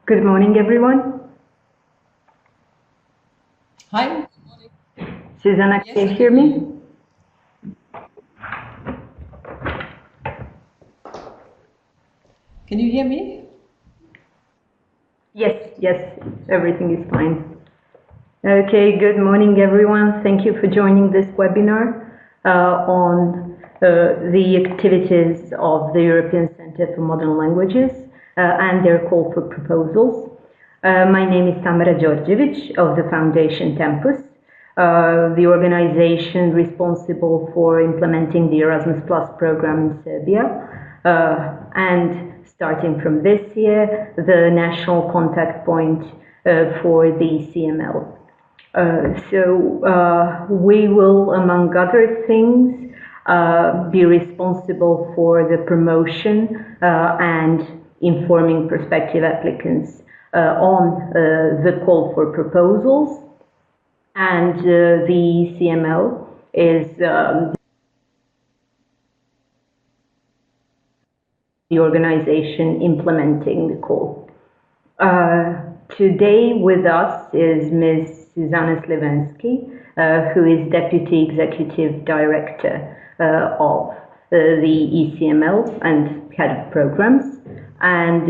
Good morning, everyone. Hi. Good morning. Susanna, Yes, can you hear me? Can you hear me? Yes, everything is fine. Okay, good morning, everyone. Thank you for joining this webinar on the activities of the European Centre for Modern Languages and their call for proposals. My name is Tamara Đorđević of the Foundation Tempus, the organization responsible for implementing the Erasmus Plus program in Serbia, and starting from this year, the national contact point for the ECML. We will, among other things, be responsible for the promotion and informing prospective applicants on the call for proposals, and the ECML is the organization implementing the call. Today with us is Ms. Susanna Slivensky, who is Deputy Executive Director of the ECML and Head of Programs, and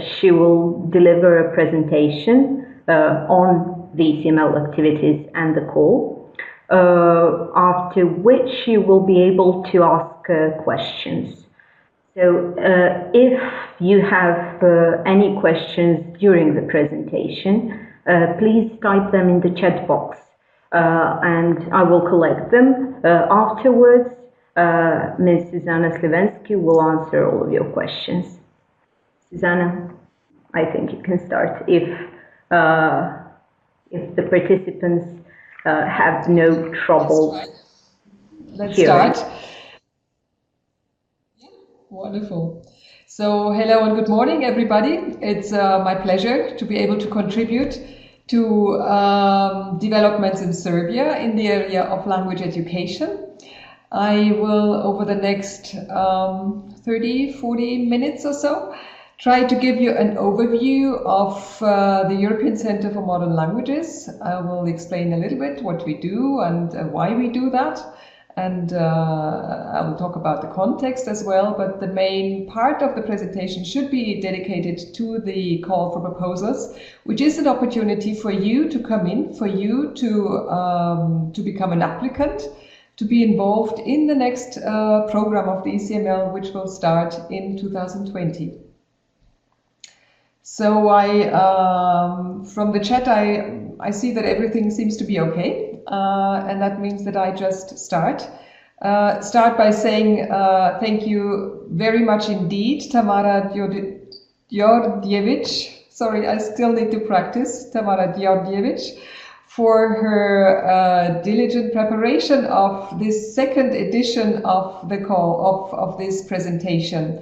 she will deliver a presentation on the ECML activities and the call, after which she will be able to ask questions. So if you have any questions during the presentation, please type them in the chat box and I will collect them. Afterwards, Ms. Susanna Slivensky will answer all of your questions. Susanna, I think you can start if the participants have no trouble. Let's start. Wonderful. So hello and good morning, everybody. It's my pleasure to be able to contribute to developments in Serbia in the area of language education. I will, over the next 30-40 minutes or so, try to give you an overview of the European Centre for Modern Languages. I will explain a little bit what we do and why we do that. And I will talk about the context as well, but the main part of the presentation should be dedicated to the call for proposals, which is an opportunity for you to come in, for you to become an applicant, to be involved in the next program of the ECML, which will start in 2020. So from the chat, I see that everything seems to be okay. And that means that I just start by saying thank you very much indeed, Tamara Đorđević. Sorry, I still need to practice. Tamara Đorđević, for her diligent preparation of this second edition of the call of this presentation.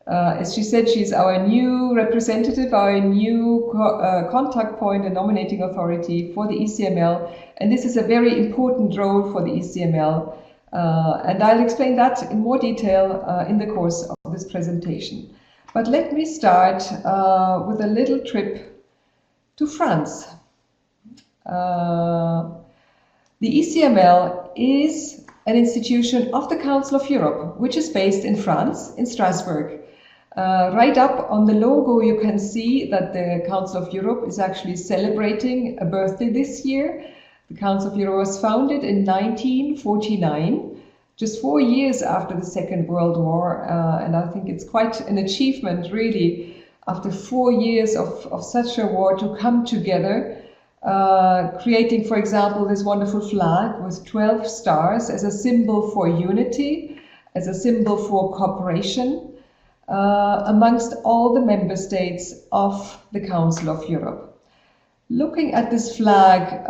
As she said, she's our new representative, our new contact point and nominating authority for the ECML. And this is a very important role for the ECML. And I'll explain that in more detail in the course of this presentation. But let me start with a little trip to France. The ECML is an institution of the Council of Europe, which is based in France, in Strasbourg. Right up on the logo, you can see that the Council of Europe is actually celebrating a birthday this year. The Council of Europe was founded in 1949, just 4 years after the Second World War. And I think it's quite an achievement, really, after 4 years of such a war, to come together, creating, for example, this wonderful flag with 12 stars as a symbol for unity, as a symbol for cooperation, amongst all the member states of the Council of Europe. Looking at this flag,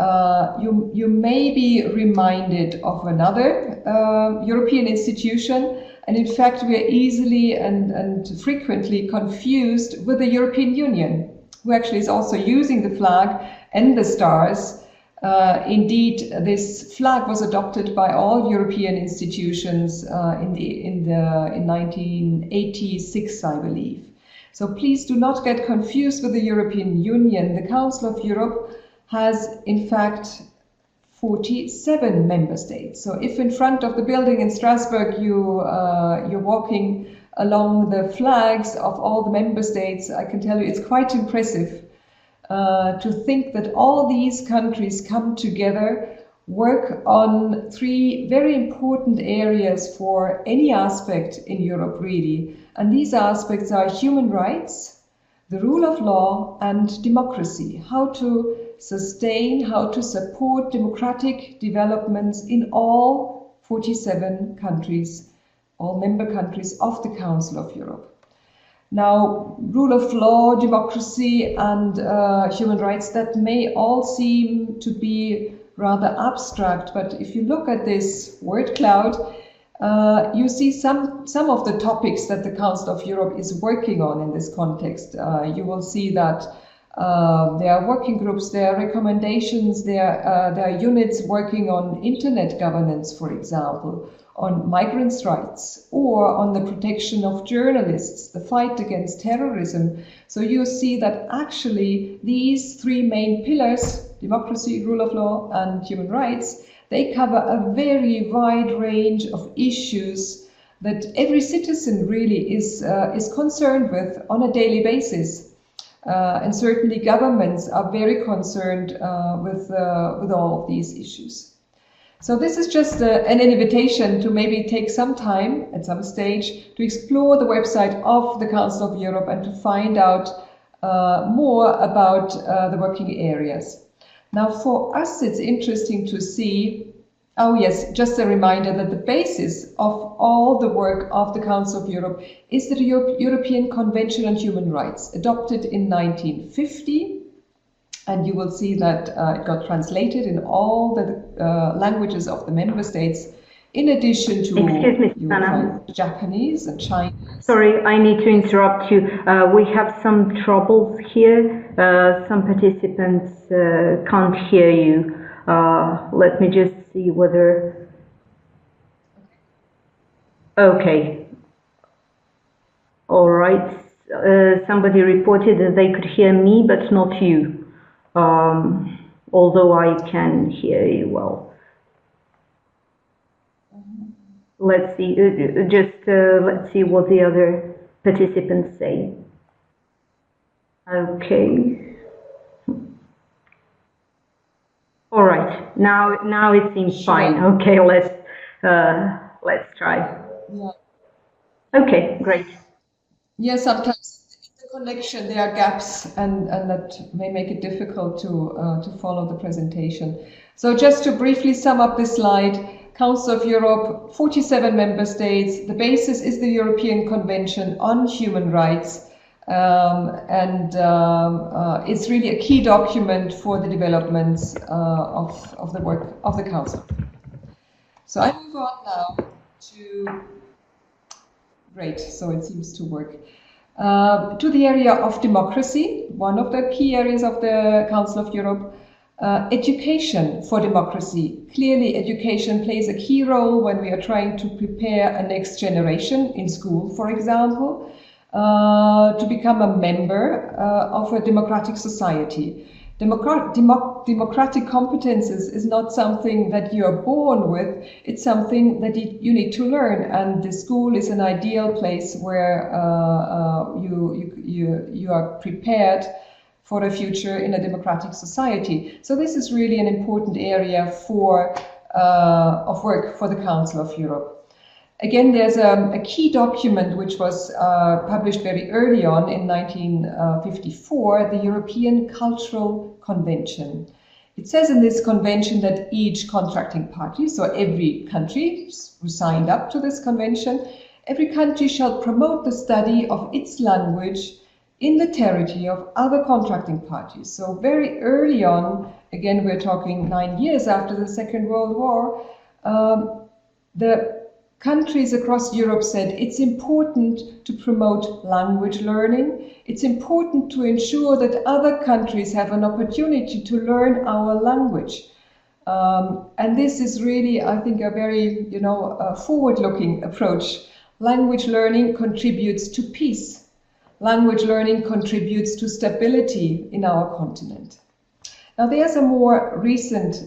you may be reminded of another European institution, and in fact we are easily and frequently confused with the European Union, who actually is also using the flag and the stars. Indeed, this flag was adopted by all European institutions in 1986, I believe. So please do not get confused with the European Union. The Council of Europe has, in fact, 47 member states. So if in front of the building in Strasbourg you're walking along the flags of all the member states, I can tell you it's quite impressive to think that all these countries come together, work on 3 very important areas for any aspect in Europe, really. And these aspects are human rights, the rule of law, and democracy. How to sustain, how to support democratic developments in all 47 countries, all member countries of the Council of Europe. Now, rule of law, democracy, and human rights, that may all seem to be rather abstract, but if you look at this word cloud, you see some of the topics that the Council of Europe is working on in this context. You will see that there are working groups, there are recommendations, there are units working on internet governance, for example, on migrants' rights, or on the protection of journalists, the fight against terrorism. So you see that actually these 3 main pillars, democracy, rule of law, and human rights, they cover a very wide range of issues that every citizen really is concerned with on a daily basis. And certainly governments are very concerned with all of these issues. So this is just an invitation to maybe take some time at some stage to explore the website of the Council of Europe and to find out more about the working areas. Now for us it's interesting to see, oh yes, just a reminder that the basis of all the work of the Council of Europe is the European Convention on Human Rights, adopted in 1950. And you will see that it got translated in all the languages of the member states, in addition to Japanese and Chinese. Sorry, I need to interrupt you. We have some troubles here. Some participants can't hear you. Let me just see whether... Okay. All right. Somebody reported that they could hear me, but not you. Although I can hear you well. Let's see, let's see what the other participants say. Okay. All right. Now it seems fine. Okay, let's try. Yeah. Okay, great. Yes, sometimes connection, there are gaps, and that may make it difficult to follow the presentation. So just to briefly sum up this slide, Council of Europe, 47 member states, the basis is the European Convention on Human Rights, it's really a key document for the developments of the work of the Council. So I move on now to, great, so it seems to work. To the area of democracy, one of the key areas of the Council of Europe, education for democracy. Clearly, education plays a key role when we are trying to prepare a next generation in school, for example, to become a member of a democratic society. Democratic competences is not something that you are born with, it's something that you need to learn, and the school is an ideal place where you are prepared for a future in a democratic society. So this is really an important area of work for the Council of Europe. Again, there's a key document which was published very early on in 1954, the European Cultural Convention. It says in this convention that each contracting party, so every country who signed up to this convention, every country shall promote the study of its language in the territory of other contracting parties. So very early on, again, we're talking 9 years after the Second World War, the countries across Europe said it's important to promote language learning. It's important to ensure that other countries have an opportunity to learn our language. And this is really, I think, a very, forward-looking approach. Language learning contributes to peace. language learning contributes to stability in our continent. Now, there's a more recent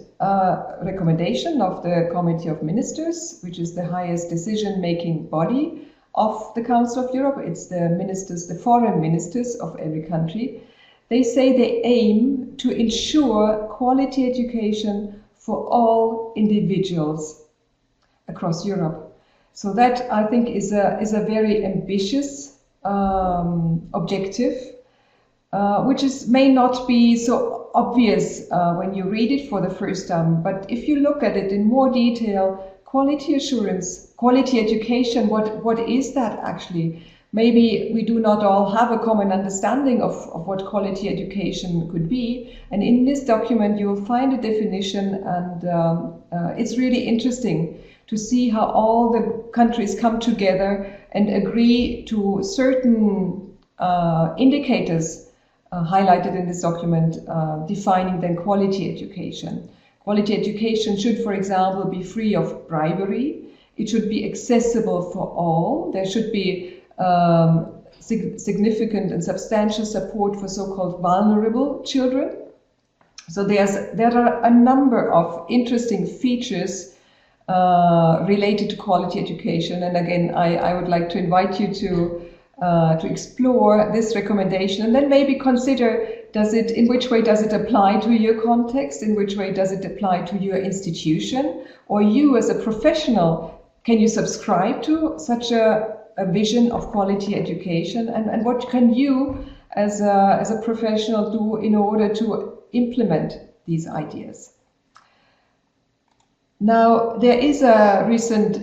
recommendation of the Committee of Ministers, which is the highest decision-making body of the Council of Europe. It's the ministers, the foreign ministers of every country. They say they aim to ensure quality education for all individuals across Europe. So that, I think, is a very ambitious objective, which may not be so obvious when you read it for the first time, but if you look at it in more detail, quality assurance, quality education, what is that actually? Maybe we do not all have a common understanding of what quality education could be, and in this document you will find a definition, and it's really interesting to see how all the countries come together and agree to certain indicators highlighted in this document, defining then quality education. Quality education should, for example, be free of bribery. It should be accessible for all. There should be significant and substantial support for so-called vulnerable children. So there are a number of interesting features related to quality education. And again, I would like to invite you to explore this recommendation, and then maybe consider, in which way does it apply to your context, in which way does it apply to your institution, or you as a professional, can you subscribe to such a vision of quality education, and what can you as a professional do in order to implement these ideas. Now, there is a recent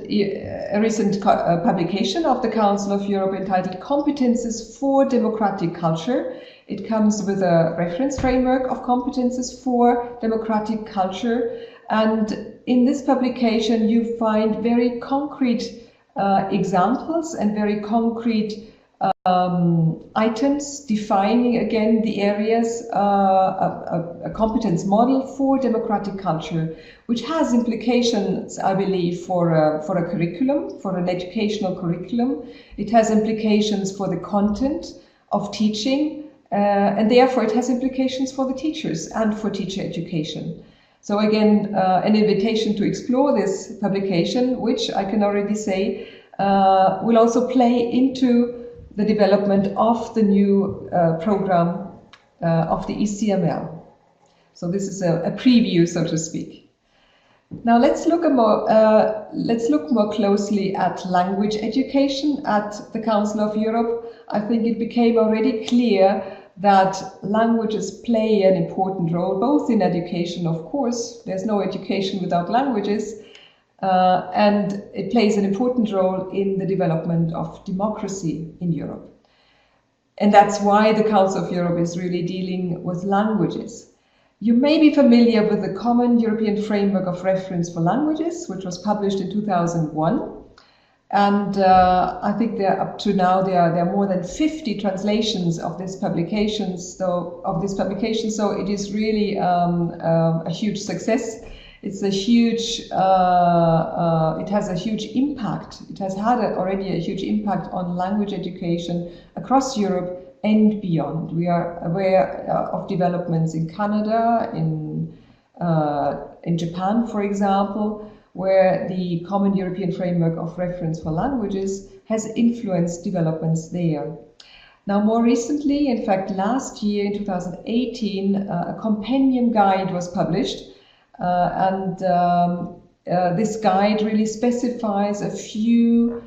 publication of the Council of Europe entitled Competences for Democratic Culture. It comes with a reference framework of competences for democratic culture. And in this publication, you find very concrete examples and very concrete items defining again the areas, a competence model for democratic culture, which has implications, I believe, for a curriculum, for an educational curriculum. It has implications for the content of teaching, and therefore it has implications for the teachers and for teacher education. So again, an invitation to explore this publication, which I can already say will also play into the development of the new program of the ECML. So this is a preview, so to speak. Now let's look more closely at language education at the Council of Europe. I think it became already clear that languages play an important role, both in education, of course. There's no education without languages. And it plays an important role in the development of democracy in Europe. And that's why the Council of Europe is really dealing with languages. You may be familiar with the Common European Framework of Reference for Languages, which was published in 2001. And I think up to now there are more than 50 translations of this publication. So it is really a huge success. It's a huge, it has a huge impact. It has had already a huge impact on language education across Europe and beyond. We are aware of developments in Canada, in Japan, for example, where the Common European Framework of Reference for Languages has influenced developments there. Now, more recently, in fact, last year in 2018, a companion guide was published. This guide really specifies a few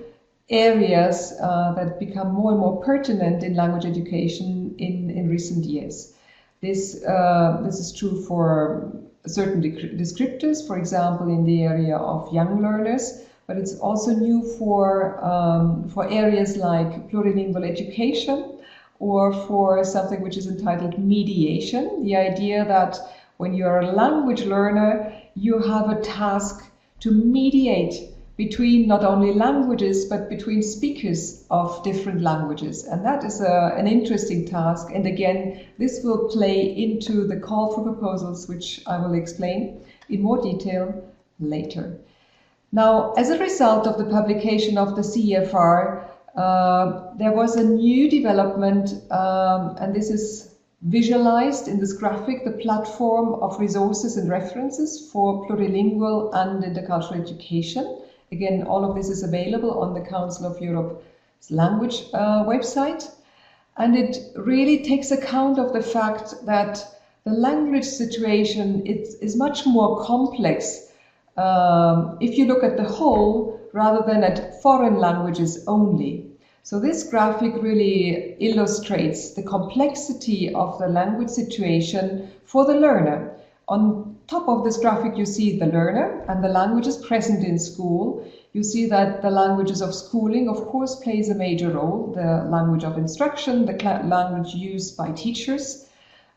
areas that become more and more pertinent in language education in recent years. This is true for certain descriptors, for example, in the area of young learners, but it's also new for areas like plurilingual education, or for something which is entitled mediation, the idea that when you're a language learner, you have a task to mediate between not only languages, but between speakers of different languages. And that is an interesting task. And again, this will play into the call for proposals, which I will explain in more detail later. Now, as a result of the publication of the CEFR, there was a new development, and this is visualized in this graphic, the platform of resources and references for plurilingual and intercultural education. Again, all of this is available on the Council of Europe's language website. And it really takes account of the fact that the language situation is much more complex if you look at the whole rather than at foreign languages only. So this graphic really illustrates the complexity of the language situation for the learner. On top of this graphic you see the learner and the languages present in school. You see that the languages of schooling, of course, plays a major role. The language of instruction, the language used by teachers.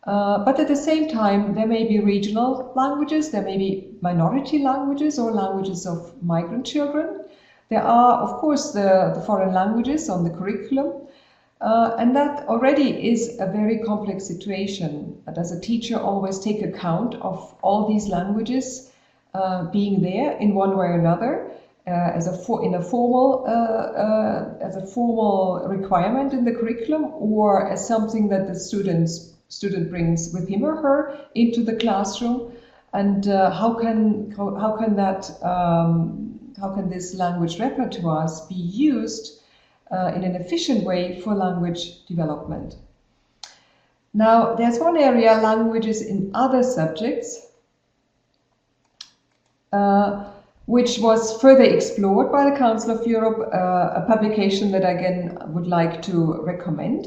But at the same time, there may be regional languages, there may be minority languages or languages of migrant children. There are, of course, the foreign languages on the curriculum. And that already is a very complex situation. But as a teacher, always take account of all these languages being there in one way or another. As a formal requirement in the curriculum, or as something that the student brings with him or her into the classroom, and how can this language repertoires be used in an efficient way for language development. Now, there's one area, languages in other subjects, which was further explored by the Council of Europe, a publication that I again would like to recommend,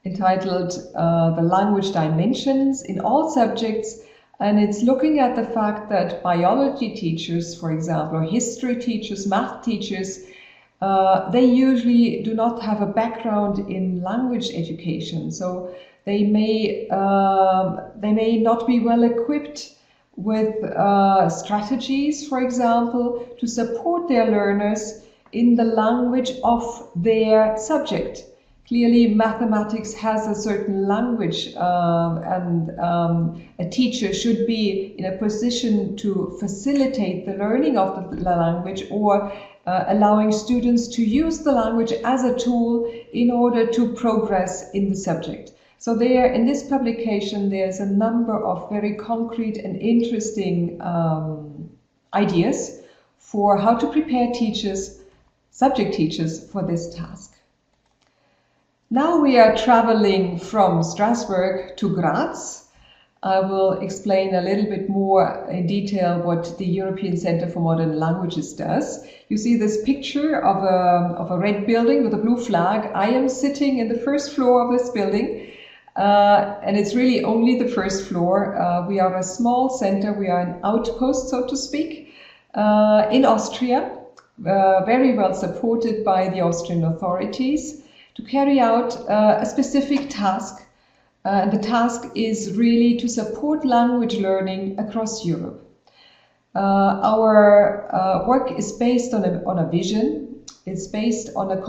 entitled The Language Dimensions in All Subjects. And it's looking at the fact that biology teachers, for example, or history teachers, math teachers, they usually do not have a background in language education. So they may not be well equipped with strategies, for example, to support their learners in the language of their subject. Clearly, mathematics has a certain language, and a teacher should be in a position to facilitate the learning of the language, or allowing students to use the language as a tool in order to progress in the subject. So there, in this publication, there's a number of very concrete and interesting ideas for how to prepare teachers, subject teachers, for this task. Now we are traveling from Strasbourg to Graz. I will explain a little bit more in detail what the European Centre for Modern Languages does. You see this picture of a red building with a blue flag. I am sitting in the first floor of this building. And it's really only the first floor. We are a small center, we are an outpost, so to speak, in Austria, very well supported by the Austrian authorities to carry out a specific task. And the task is really to support language learning across Europe. Our work is based on a vision. It's based on a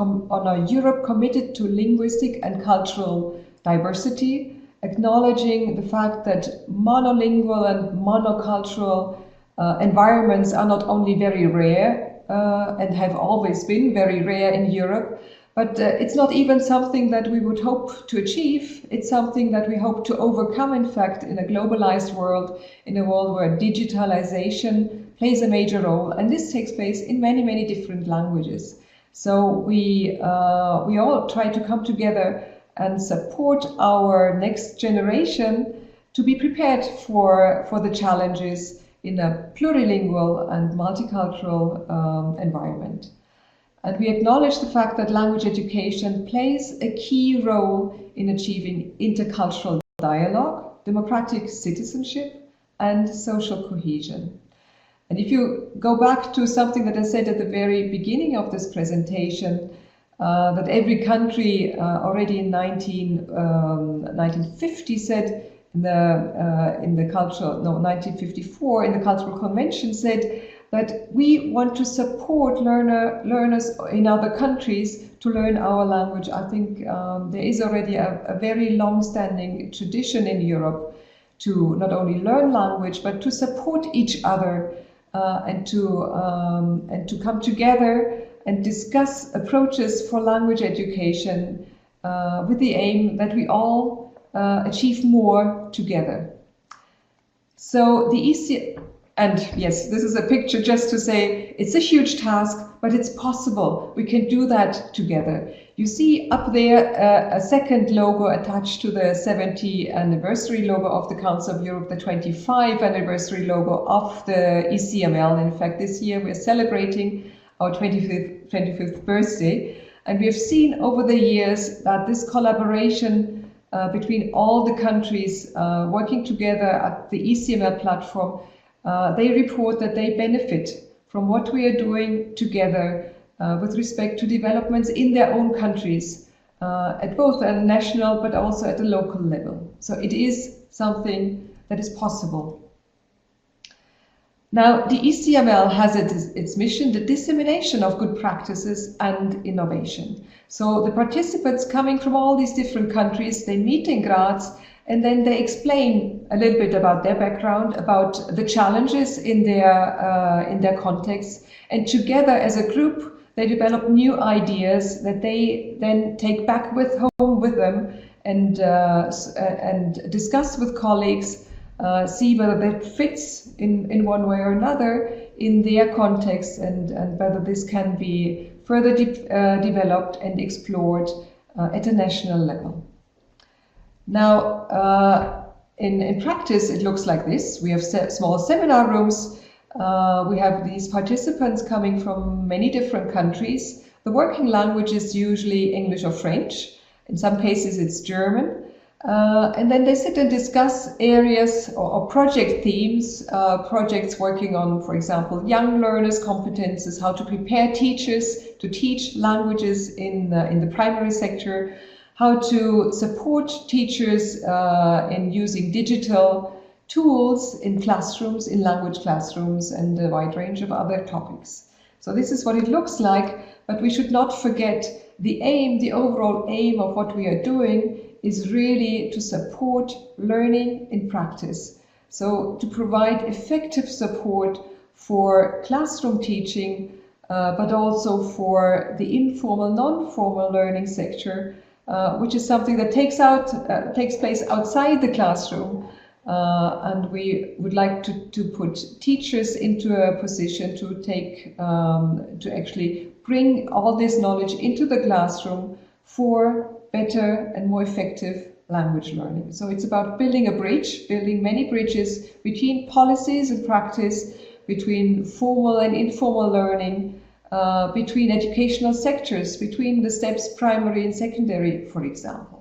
Europe committed to linguistic and cultural diversity, acknowledging the fact that monolingual and monocultural environments are not only very rare and have always been very rare in Europe, but it's not even something that we would hope to achieve. It's something that we hope to overcome, in fact, in a globalized world, in a world where digitalization plays a major role, and this takes place in many, many different languages. So we all try to come together and support our next generation to be prepared for the challenges in a plurilingual and multicultural environment. And we acknowledge the fact that language education plays a key role in achieving intercultural dialogue, democratic citizenship, and social cohesion. And if you go back to something that I said at the very beginning of this presentation, that every country already in 1950 said in the cultural, no, 1954 in the Cultural Convention said that we want to support learners in other countries to learn our language. I think there is already a very long-standing tradition in Europe to not only learn language but to support each other and to come together and discuss approaches for language education with the aim that we all achieve more together. So the and yes, this is a picture just to say it's a huge task, but it's possible. We can do that together. You see up there a second logo attached to the 70th anniversary logo of the Council of Europe, the 25th anniversary logo of the ECML. In fact, this year we're celebrating our 25th birthday. And we have seen over the years that this collaboration between all the countries working together at the ECML platform, they report that they benefit from what we are doing together with respect to developments in their own countries, at both a national but also at a local level. So it is something that is possible. Now, the ECML has its mission, the dissemination of good practices and innovation. So the participants coming from all these different countries, they meet in Graz, and then they explain a little bit about their background, about the challenges in their context, and together as a group, they develop new ideas that they then take back home with them and discuss with colleagues, see whether that fits in one way or another in their context, and whether this can be further developed and explored at a national level. Now, in practice, it looks like this. We have small seminar rooms. We have these participants coming from many different countries. The working language is usually English or French. In some cases, it's German. And then they sit and discuss areas or project themes, projects working on, for example, young learners' competences, how to prepare teachers to teach languages in the primary sector, how to support teachers in using digital tools in classrooms, in language classrooms, and a wide range of other topics. So this is what it looks like, but we should not forget the aim, the overall aim of what we are doing is really to support learning in practice. So to provide effective support for classroom teaching, but also for the informal, non-formal learning sector, which is something that takes place outside the classroom. And we would like to put teachers into a position to actually bring all this knowledge into the classroom for better and more effective language learning. So it's about building a bridge, building many bridges between policies and practice, between formal and informal learning, between educational sectors, between the steps primary and secondary, for example.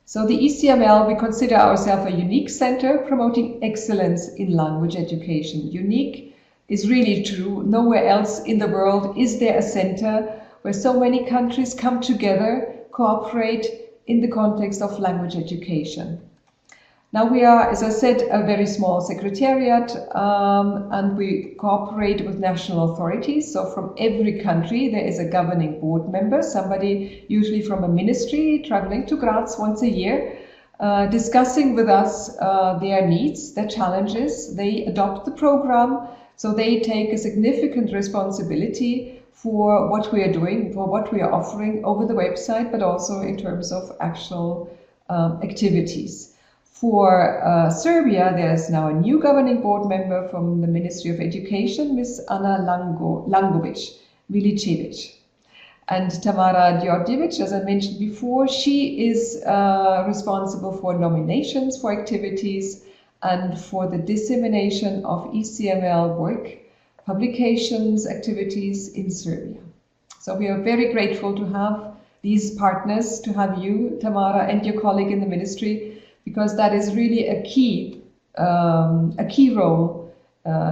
So the ECML, we consider ourselves a unique center promoting excellence in language education. Unique is really true. Nowhere else in the world is there a center where so many countries come together, cooperate in the context of language education. Now we are, as I said, a very small secretariat, and we cooperate with national authorities. So from every country there is a governing board member, somebody usually from a ministry traveling to Graz once a year, discussing with us their needs, their challenges. They adopt the program, so they take a significant responsibility for what we are doing, for what we are offering over the website, but also in terms of actual activities. For Serbia, there's now a new governing board member from the Ministry of Education, Ms. Ana Langovic-Milicevic. And Tamara Đorđević, as I mentioned before, she is responsible for nominations for activities and for the dissemination of ECML work, publications, activities in Serbia. So we are very grateful to have these partners, to have you, Tamara, and your colleague in the ministry, because that is really a key role,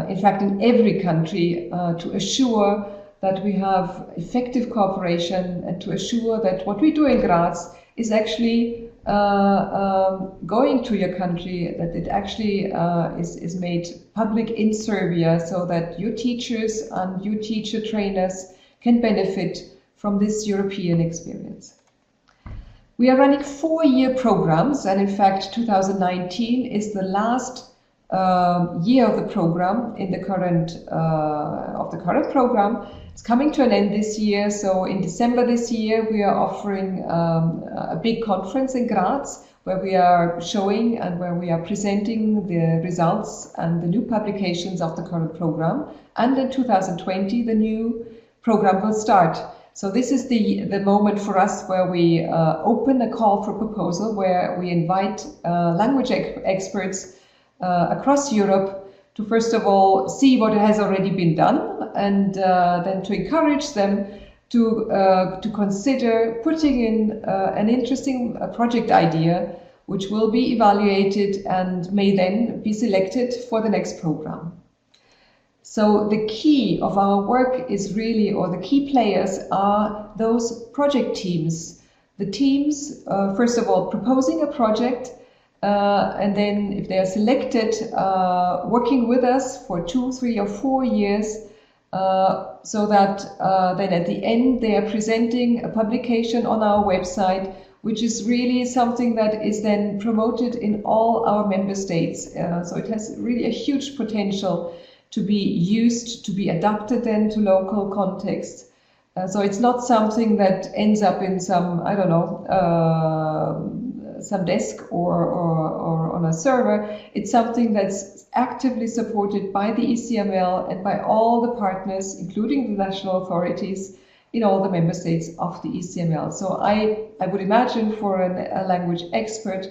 in fact, in every country, to assure that we have effective cooperation and to assure that what we do in Graz is actually going to your country, that it actually is made public in Serbia, so that your teachers and your teacher trainers can benefit from this European experience. We are running 4-year programs, and in fact 2019 is the last year of the program in the current program. It's coming to an end this year, so in December this year we are offering a big conference in Graz where we are showing and where we are presenting the results and the new publications of the current program. And in 2020 the new program will start. So this is the moment for us where we open a call for proposal, where we invite language experts across Europe to first of all see what has already been done, and then to encourage them to consider putting in an interesting project idea which will be evaluated and may then be selected for the next program. So the key of our work is really, or the key players are those project teams. The teams, first of all, proposing a project, and then if they are selected, working with us for 2, 3 or 4 years, so that then at the end they are presenting a publication on our website, which is really something that is then promoted in all our member states. So it has really a huge potential to be used, to be adapted then to local context. So it's not something that ends up in some, I don't know, some desk or on a server. It's something that's actively supported by the ECML and by all the partners, including the national authorities in all the member states of the ECML. So I would imagine for a language expert,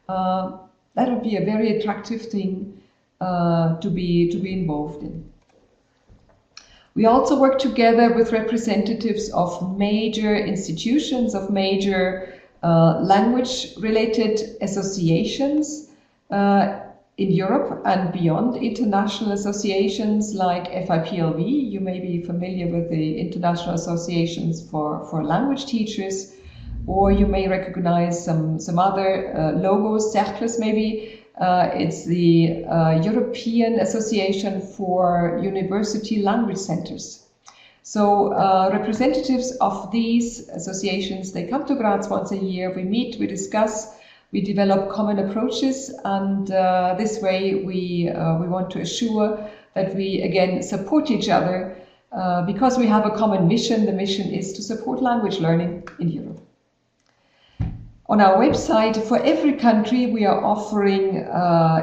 that would be a very attractive thing to be involved in. We also work together with representatives of major institutions, of major language-related associations in Europe and beyond, international associations like FIPLV. You may be familiar with the international associations for language teachers, or you may recognize some other logos, cercles maybe. It's the European Association for University Language Centers. So representatives of these associations, they come to Graz once a year, we meet, we discuss, we develop common approaches, and this way we want to assure that we again support each other because we have a common mission. The mission is to support language learning in Europe. On our website, for every country, we are offering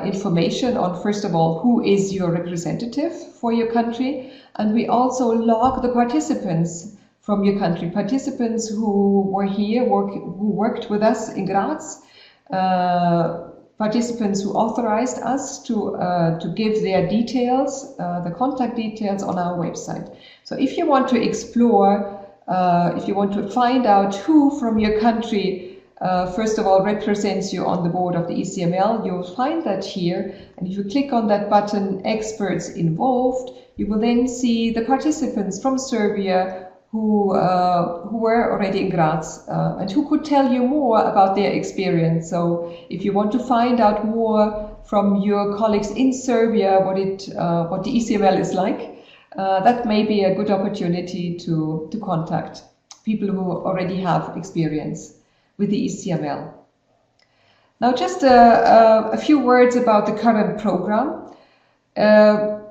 information on, first of all, who is your representative for your country, and we also log the participants from your country, participants who were here, who worked with us in Graz, participants who authorized us to give their details, the contact details on our website. So if you want to explore, if you want to find out who from your country first of all represents you on the board of the ECML, you'll find that here, and if you click on that button, Experts Involved, you will then see the participants from Serbia who were already in Graz and who could tell you more about their experience. So if you want to find out more from your colleagues in Serbia what the ECML is like, that may be a good opportunity to contact people who already have experience with the ECML. Now just a few words about the current program.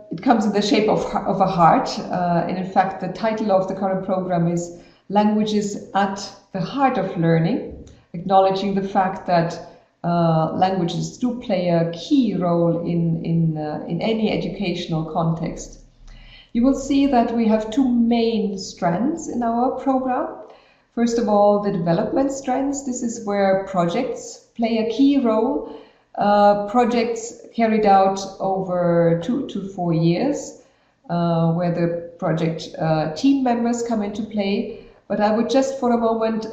It comes in the shape of a heart, and in fact the title of the current program is Languages at the Heart of Learning, acknowledging the fact that languages do play a key role in any educational context. You will see that we have two main strands in our program. First of all, the development strands. This is where projects play a key role. Projects carried out over 2 to 4 years, where the project team members come into play. But I would just for a moment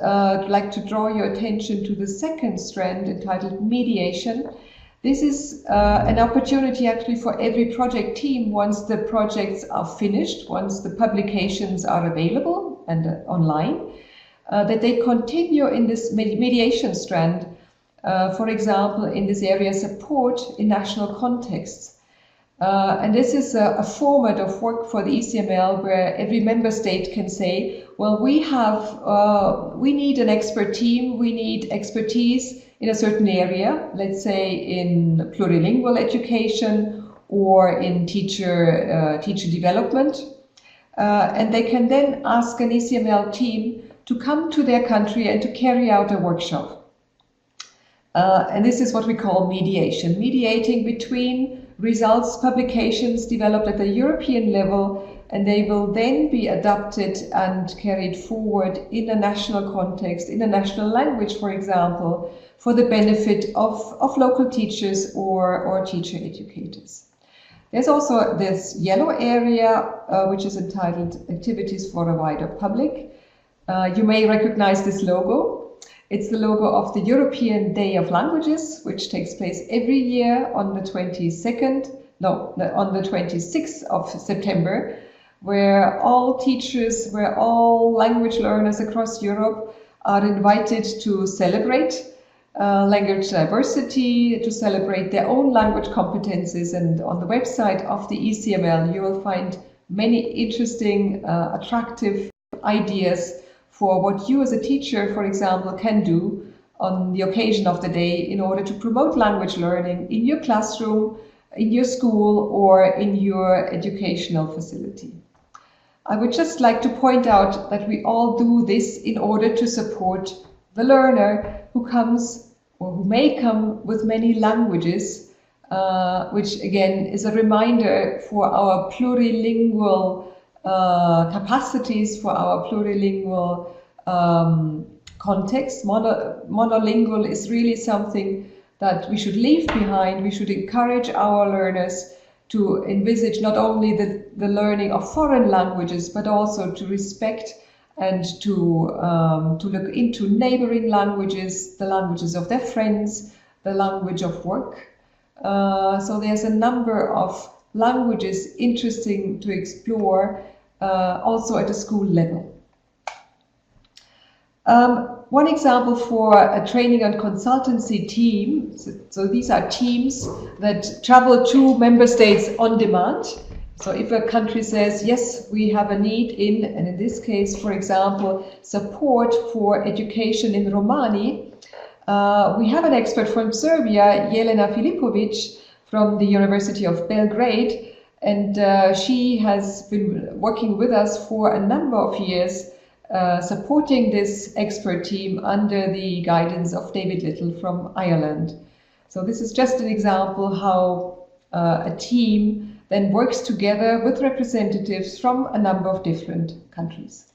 like to draw your attention to the second strand entitled mediation. This is an opportunity actually for every project team, once the projects are finished, once the publications are available and online, that they continue in this mediation strand, for example, in this area support in national contexts. And this is a format of work for the ECML where every member state can say, well, we need an expert team, we need expertise in a certain area, let's say in plurilingual education or in teacher development. And they can then ask an ECML team to come to their country and to carry out a workshop. And this is what we call mediation, mediating between results publications developed at the European level, and they will then be adapted and carried forward in a national context, in a national language, for example, for the benefit of local teachers or teacher educators. There's also this yellow area, which is entitled Activities for a Wider Public. You may recognize this logo. It's the logo of the European Day of Languages, which takes place every year on the 26th of September, where all teachers, where all language learners across Europe are invited to celebrate language diversity, to celebrate their own language competences. And on the website of the ECML, you will find many interesting, attractive ideas for what you as a teacher, for example, can do on the occasion of the day in order to promote language learning in your classroom, in your school, or in your educational facility. I would just like to point out that we all do this in order to support the learner who comes or who may come with many languages, which again is a reminder for our plurilingual capacities, for our plurilingual context. Monolingual is really something that we should leave behind. We should encourage our learners to envisage not only the learning of foreign languages, but also to respect and to look into neighboring languages, the languages of their friends, the language of work. So there's a number of languages interesting to explore, also at a school level. One example for a training and consultancy team, so these are teams that travel to member states on demand. So if a country says, yes, we have a need in, and in this case, for example, support for education in Romani, we have an expert from Serbia, Jelena Filipovic, from the University of Belgrade, and she has been working with us for a number of years, supporting this expert team under the guidance of David Little from Ireland. So this is just an example how a team then works together with representatives from a number of different countries.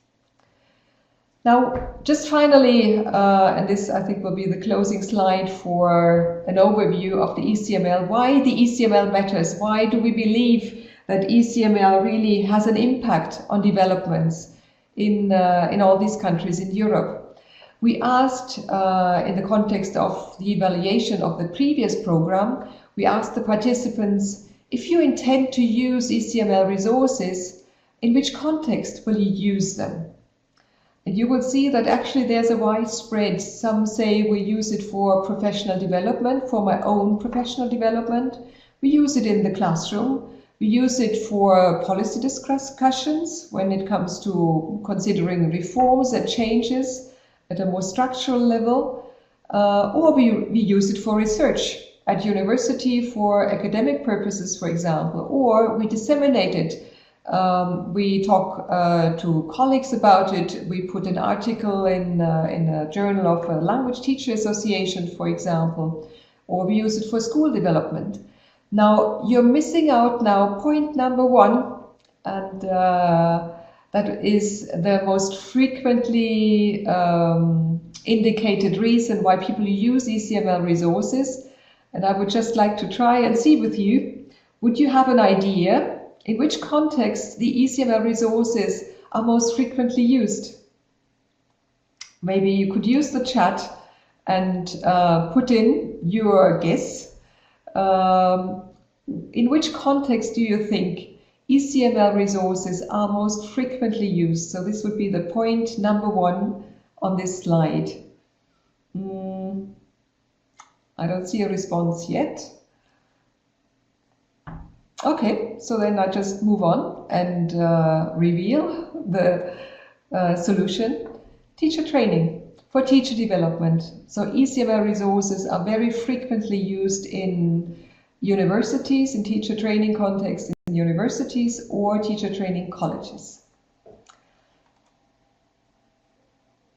Now, just finally, and this I think will be the closing slide for an overview of the ECML, why the ECML matters, why do we believe that ECML really has an impact on developments in all these countries in Europe. We asked, in the context of the evaluation of the previous program, we asked the participants, if you intend to use ECML resources, in which context will you use them? And you will see that actually there's a wide spread. Some say we use it for professional development, for my own professional development. We use it in the classroom. We use it for policy discussions when it comes to considering reforms and changes at a more structural level. Or we use it for research at university for academic purposes, for example, or we disseminate it. We talk to colleagues about it. We put an article in a journal of a language teacher association, for example, or we use it for school development. Now, you're missing out now point number one, and that is the most frequently indicated reason why people use ECML resources. And I would just like to try and see with you, would you have an idea in which context the ECML resources are most frequently used? Maybe you could use the chat and put in your guess. In which context do you think ECML resources are most frequently used? So this would be the point number one on this slide. I don't see a response yet. Okay, so then I just move on and reveal the solution. teacher training, for teacher development. So ECML resources are very frequently used in universities, in teacher training contexts in universities or teacher training colleges.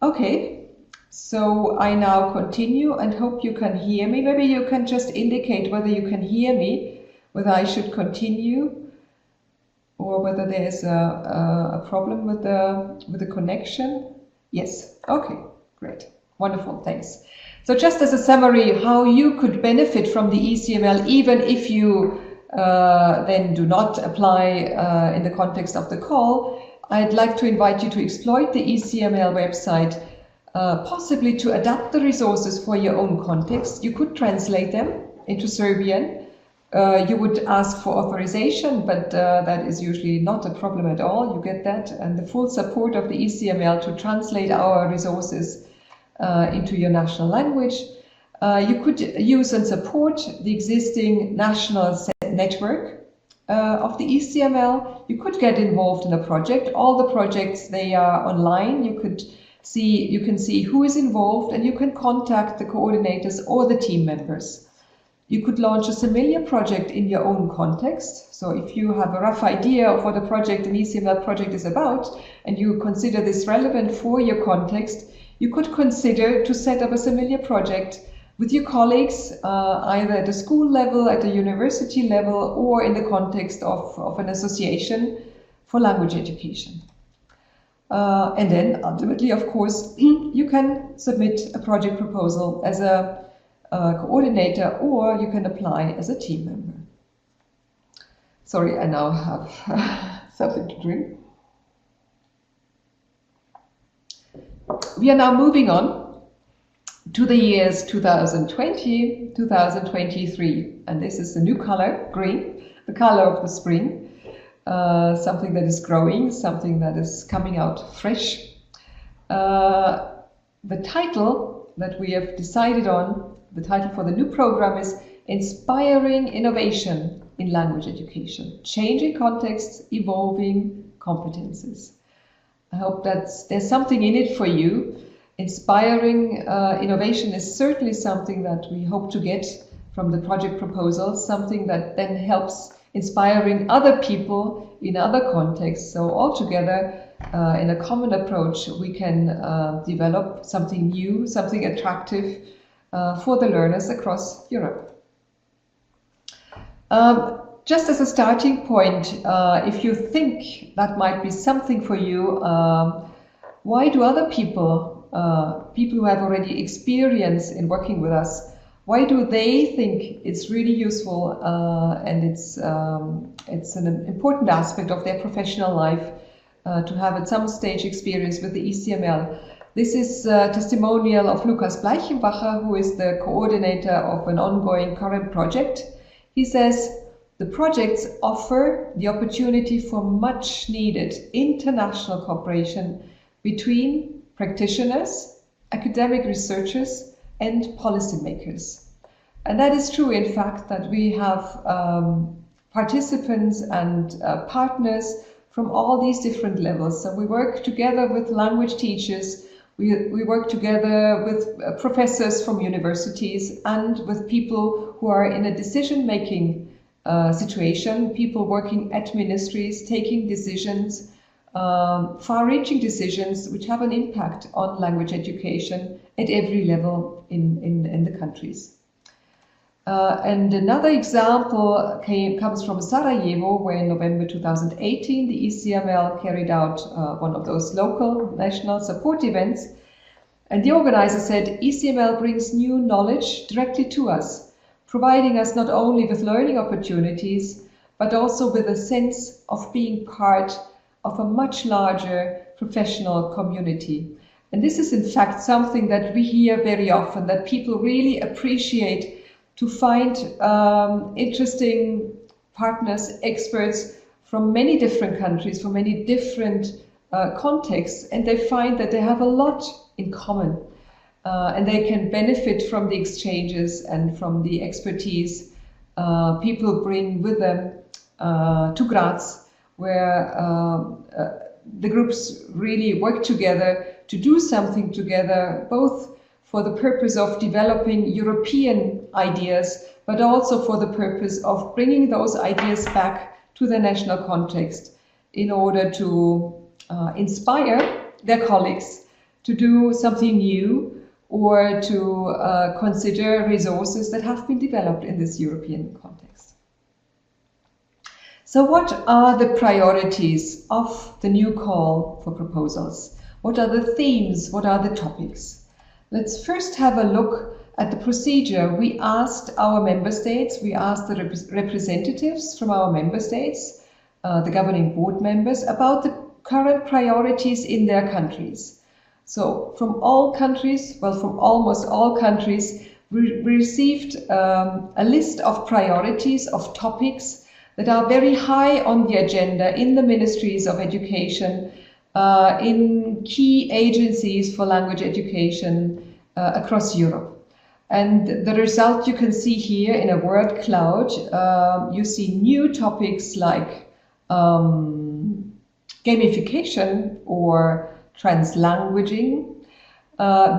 Okay, so I now continue and hope you can hear me. Maybe you can just indicate whether you can hear me, whether I should continue, or whether there's a problem with the connection. Yes, okay, great, wonderful, thanks. So just as a summary, how you could benefit from the ECML, even if you then do not apply in the context of the call, I'd like to invite you to exploit the ECML website, possibly to adapt the resources for your own context. You could translate them into Serbian. You would ask for authorization, but that is usually not a problem at all. You get that, and the full support of the ECML to translate our resources into your national language. You could use and support the existing national network of the ECML. You could get involved in a project. All the projects, they are online. You can see who is involved, and you can contact the coordinators or the team members. You could launch a similar project in your own context. So if you have a rough idea of what a project, an ECML project is about, and you consider this relevant for your context, you could consider to set up a similar project with your colleagues, either at a school level, at a university level, or in the context of an association for language education. And then ultimately, of course, you can submit a project proposal as a coordinator, or you can apply as a team member. Sorry, I now have something to drink. We are now moving on to the years 2020, 2023, and this is the new color, green, the color of the spring, something that is growing, something that is coming out fresh. The title that we have decided on, the title for the new program is Inspiring Innovation in Language Education, Changing Contexts, Evolving Competences. I hope that there's something in it for you. Inspiring innovation is certainly something that we hope to get from the project proposal, something that then helps inspiring other people in other contexts. So altogether, in a common approach, we can develop something new, something attractive for the learners across Europe. Just as a starting point, if you think that might be something for you, why do other people, people who have already experience in working with us, why do they think it's really useful and it's an important aspect of their professional life to have at some stage experience with the ECML? This is a testimonial of Lukas Bleichenbacher, who is the coordinator of an ongoing current project. He says, the projects offer the opportunity for much needed international cooperation between practitioners, academic researchers, and policymakers. And that is true, in fact, that we have participants and partners from all these different levels. So we work together with language teachers, we work together with professors from universities and with people who are in a decision-making situation, people working at ministries, taking decisions, far-reaching decisions which have an impact on language education at every level in the countries. And another example comes from Sarajevo, where in November 2018 the ECML carried out one of those local national support events, and the organizer said, ECML brings new knowledge directly to us, providing us not only with learning opportunities, but also with a sense of being part of a much larger professional community. And this is in fact something that we hear very often, that people really appreciate to find interesting partners, experts from many different countries, from many different contexts, and they find that they have a lot in common. And they can benefit from the exchanges and from the expertise people bring with them to Graz, where the groups really work together to do something together, both for the purpose of developing European ideas, but also for the purpose of bringing those ideas back to the national context in order to inspire their colleagues to do something new or to consider resources that have been developed in this European context. So what are the priorities of the new call for proposals? What are the themes? What are the topics? Let's first have a look at the procedure. We asked our member states, we asked the representatives from our member states, the governing board members, about the current priorities in their countries. So from all countries, well, from almost all countries, we received a list of priorities, of topics that are very high on the agenda in the ministries of education, in key agencies for language education across Europe. And the result you can see here in a word cloud. You see new topics like gamification or translanguaging,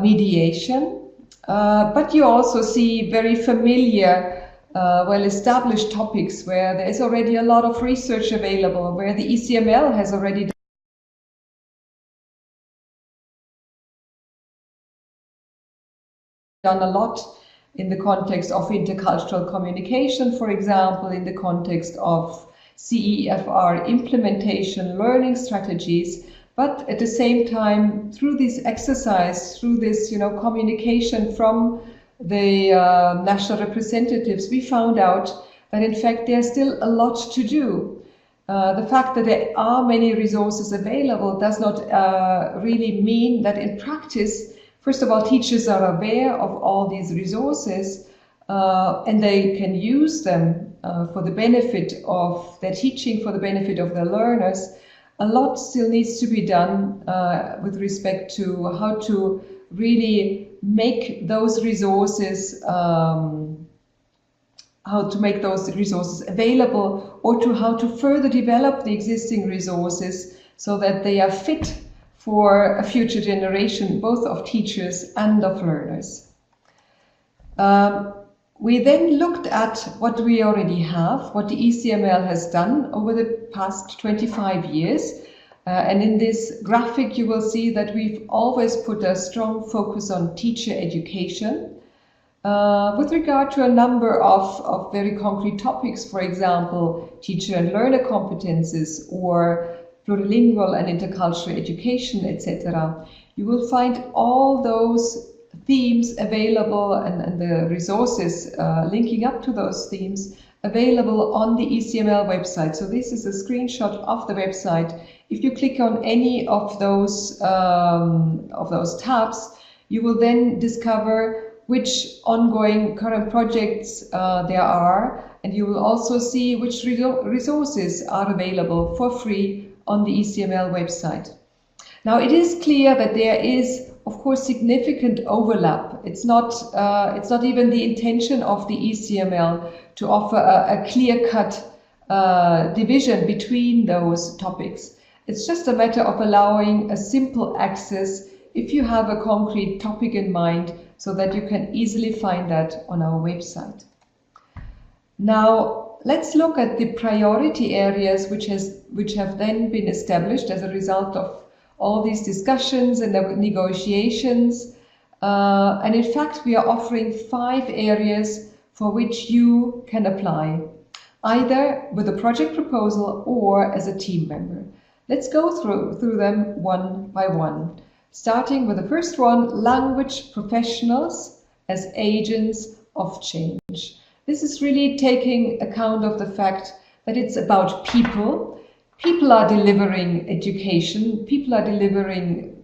mediation, but you also see very familiar, well-established topics where there is already a lot of research available, where the ECML has already done a lot in the context of intercultural communication, for example, in the context of CEFR implementation, learning strategies, but at the same time, through this exercise, through this communication from the national representatives, we found out that in fact there's still a lot to do. The fact that there are many resources available does not really mean that in practice, first of all, teachers are aware of all these resources and they can use them for the benefit of their teaching, for the benefit of their learners. A lot still needs to be done with respect to how to really make those resources, available, or to how to further develop the existing resources so that they are fit for a future generation, both of teachers and of learners. We then looked at what we already have, what the ECML has done over the past 25 years. And in this graphic, you will see that we've always put a strong focus on teacher education with regard to a number of very concrete topics, for example, teacher and learner competences or plurilingual and intercultural education, etc. You will find all those themes available and the resources linking up to those themes available on the ECML website. So this is a screenshot of the website. If you click on any of those tabs, you will then discover which ongoing current projects there are, and you will also see which resources are available for free on the ECML website. Now, it is clear that there is, of course, significant overlap. It's not even the intention of the ECML to offer a clear-cut division between those topics. It's just a matter of allowing a simple access if you have a concrete topic in mind, so that you can easily find that on our website. Now, let's look at the priority areas which have then been established as a result of all these discussions and negotiations. And in fact, we are offering 5 areas for which you can apply, either with a project proposal or as a team member. Let's go through them one by one, starting with the first one, language professionals as agents of change. This is really taking account of the fact that it's about people. People are delivering education, people are delivering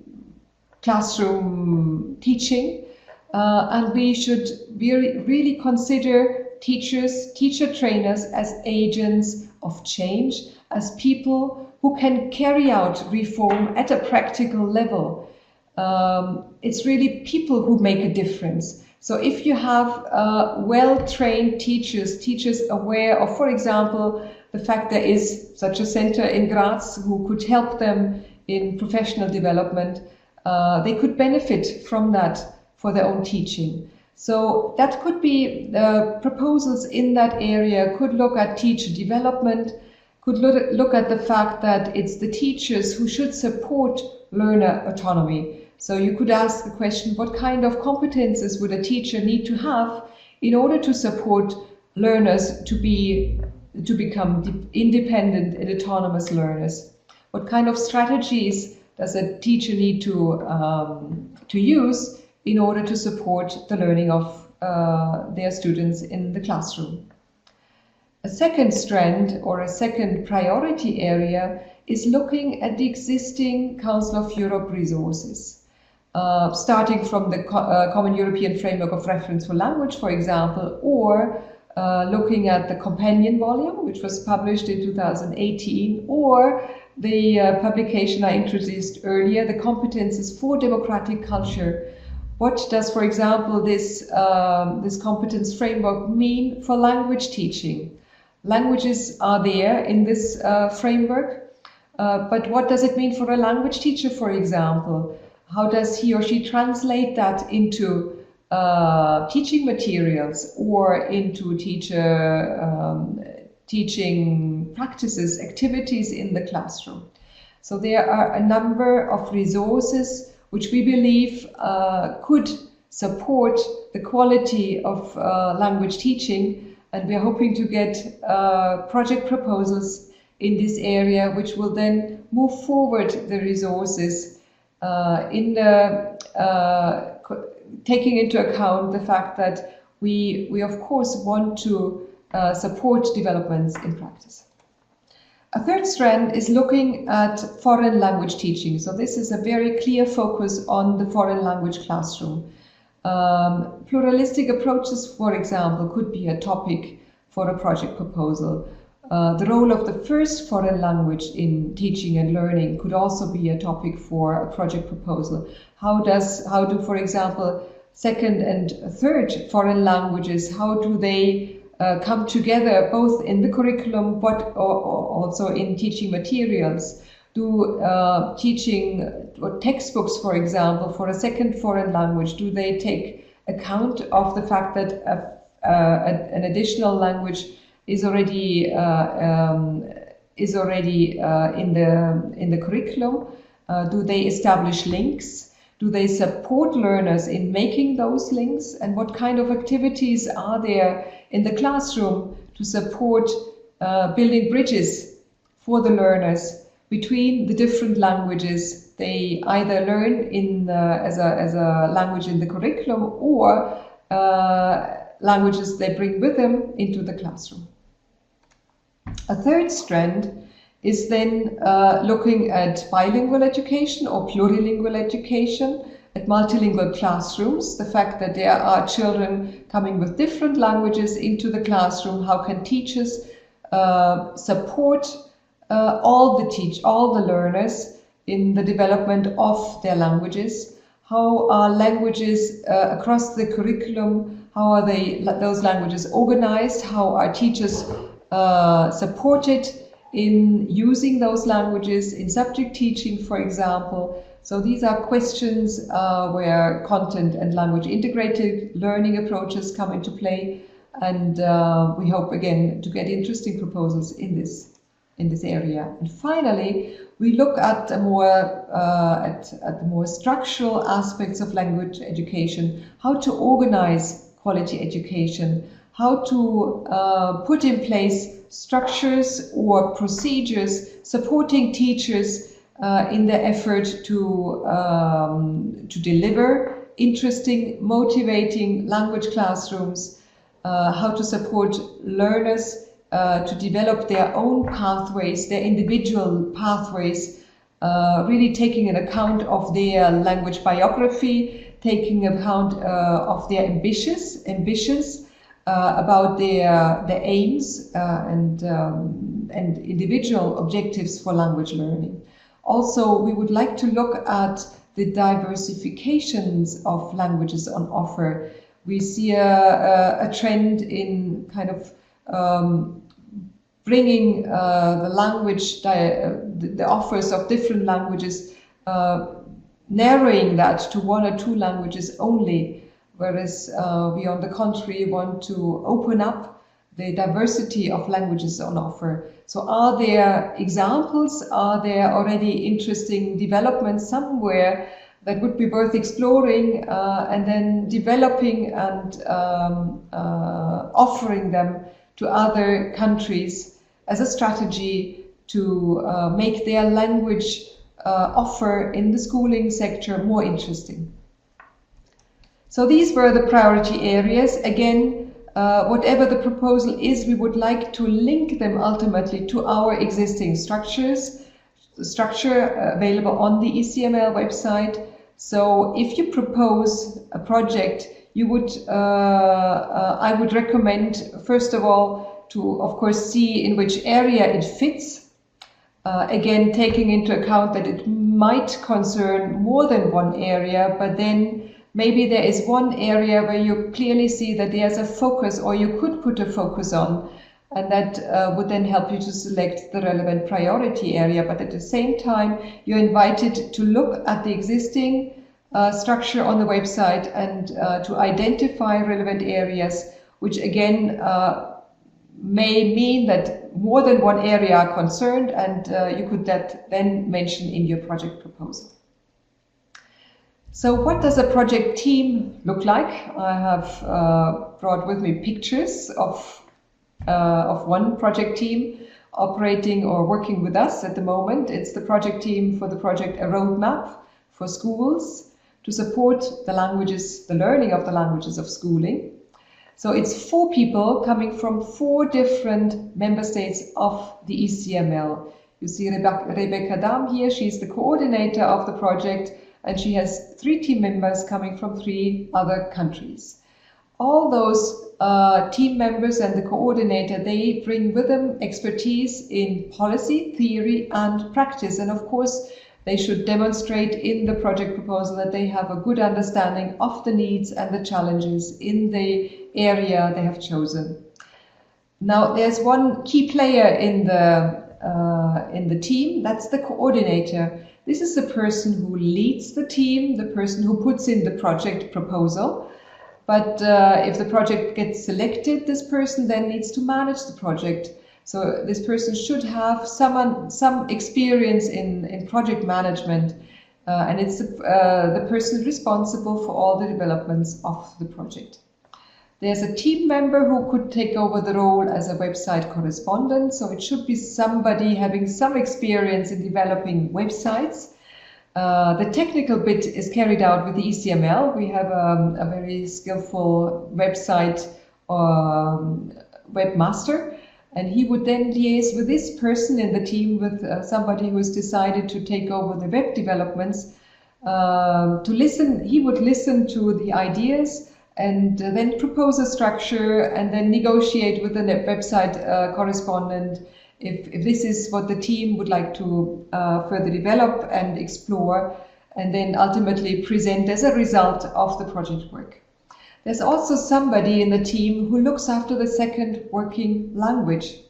classroom teaching, and we should really consider teachers, teacher trainers as agents of change, as people who can carry out reform at a practical level. It's really people who make a difference. So if you have well-trained teachers aware of, for example, the fact there is such a center in Graz who could help them in professional development, they could benefit from that for their own teaching. So that could be the proposals in that area could look at teacher development, could look at the fact that it's the teachers who should support learner autonomy. So you could ask the question, what kind of competences would a teacher need to have in order to support learners to become independent and autonomous learners? What kind of strategies does a teacher need to use in order to support the learning of their students in the classroom? A second strand or a second priority area is looking at the existing Council of Europe resources. Starting from the Common European Framework of Reference for Language, for example, or looking at the companion volume, which was published in 2018, or the publication I introduced earlier, the Competences for Democratic Culture. What does, for example, this competence framework mean for language teaching? Languages are there in this framework, but what does it mean for a language teacher, for example? How does he or she translate that into teaching materials or into teaching practices, activities in the classroom? So there are a number of resources which we believe could support the quality of language teaching, and we are hoping to get project proposals in this area which will then move forward the resources taking into account the fact that we of course want to support developments in practice. A third strand is looking at foreign language teaching. So this is a very clear focus on the foreign language classroom. Pluralistic approaches, for example, could be a topic for a project proposal. The role of the first foreign language in teaching and learning could also be a topic for a project proposal. How do, for example, second and third foreign languages, how do they come together both in the curriculum but also in teaching materials? Do teaching or textbooks, for example, for a second foreign language, do they take account of the fact that an additional language is already in the curriculum? Do they establish links? Do they support learners in making those links? And what kind of activities are there in the classroom to support building bridges for the learners between the different languages they either learn in as a language in the curriculum or languages they bring with them into the classroom? A third strand is then looking at bilingual education or plurilingual education, at multilingual classrooms, the fact that there are children coming with different languages into the classroom. How can teachers support all the learners in the development of their languages? How are languages across the curriculum, how are those languages organized? How are teachers supported in using those languages in subject teaching, for example? So these are questions where content and language integrated learning approaches come into play, and we hope again to get interesting proposals in this area. And finally, we look at the more structural aspects of language education, how to organize quality education, how to put in place structures or procedures supporting teachers in their effort to deliver interesting, motivating language classrooms, how to support learners to develop their own pathways, their individual pathways, really taking an account of their language biography, taking account of their ambitions about their aims and individual objectives for language learning. Also, we would like to look at the diversifications of languages on offer. We see a trend in kind of bringing the language the offers of different languages, narrowing that to 1 or 2 languages only, whereas we on the contrary want to open up the diversity of languages on offer. So are there examples, are there already interesting developments somewhere that would be worth exploring and then developing and offering them to other countries as a strategy to make their language offer in the schooling sector more interesting. So these were the priority areas. Again, whatever the proposal is, we would like to link them ultimately to our existing structures, the structure available on the ECML website. So if you propose a project, you would, I would recommend, first of all, to of course see in which area it fits. Again, taking into account that it might concern more than one area, but then maybe there is one area where you clearly see that there's a focus, or you could put a focus on, and that would then help you to select the relevant priority area. But at the same time, you're invited to look at the existing structure on the website and to identify relevant areas, which again may mean that more than one area are concerned, and you could then mention in your project proposal. So what does a project team look like? I have brought with me pictures of one project team operating or working with us at the moment. It's the project team for the project A Roadmap for Schools to support the languages, the learning of the languages of schooling. So it's 4 people coming from 4 different member states of the ECML. You see Rebecca Dam here, she's the coordinator of the project, and she has 3 team members coming from 3 other countries. All those team members and the coordinator, they bring with them expertise in policy, theory and practice. And of course, they should demonstrate in the project proposal that they have a good understanding of the needs and the challenges in the area they have chosen. Now, there's one key player in the team, that's the coordinator. This is the person who leads the team, the person who puts in the project proposal. But if the project gets selected, this person then needs to manage the project. So this person should have some experience in project management, and it's the person responsible for all the developments of the project. There's a team member who could take over the role as a website correspondent, so it should be somebody having some experience in developing websites. The technical bit is carried out with the ECML. We have a very skillful website webmaster, and he would then liaise with this person in the team, with somebody who has decided to take over the web developments, to listen. He would listen to the ideas and then propose a structure and then negotiate with the website correspondent if this is what the team would like to further develop and explore, and then ultimately present as a result of the project work. There's also somebody in the team who looks after the second working language.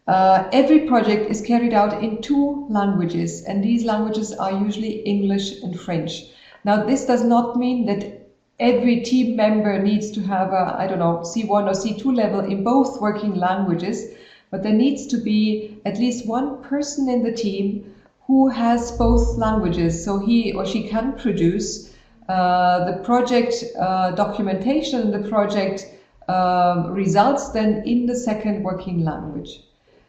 Every project is carried out in 2 languages, and these languages are usually English and French. Now, this does not mean that every team member needs to have a, I don't know, C1 or C2 level in both working languages, but there needs to be at least one person in the team who has both languages, so he or she can produce the project documentation, the project results then in the second working language.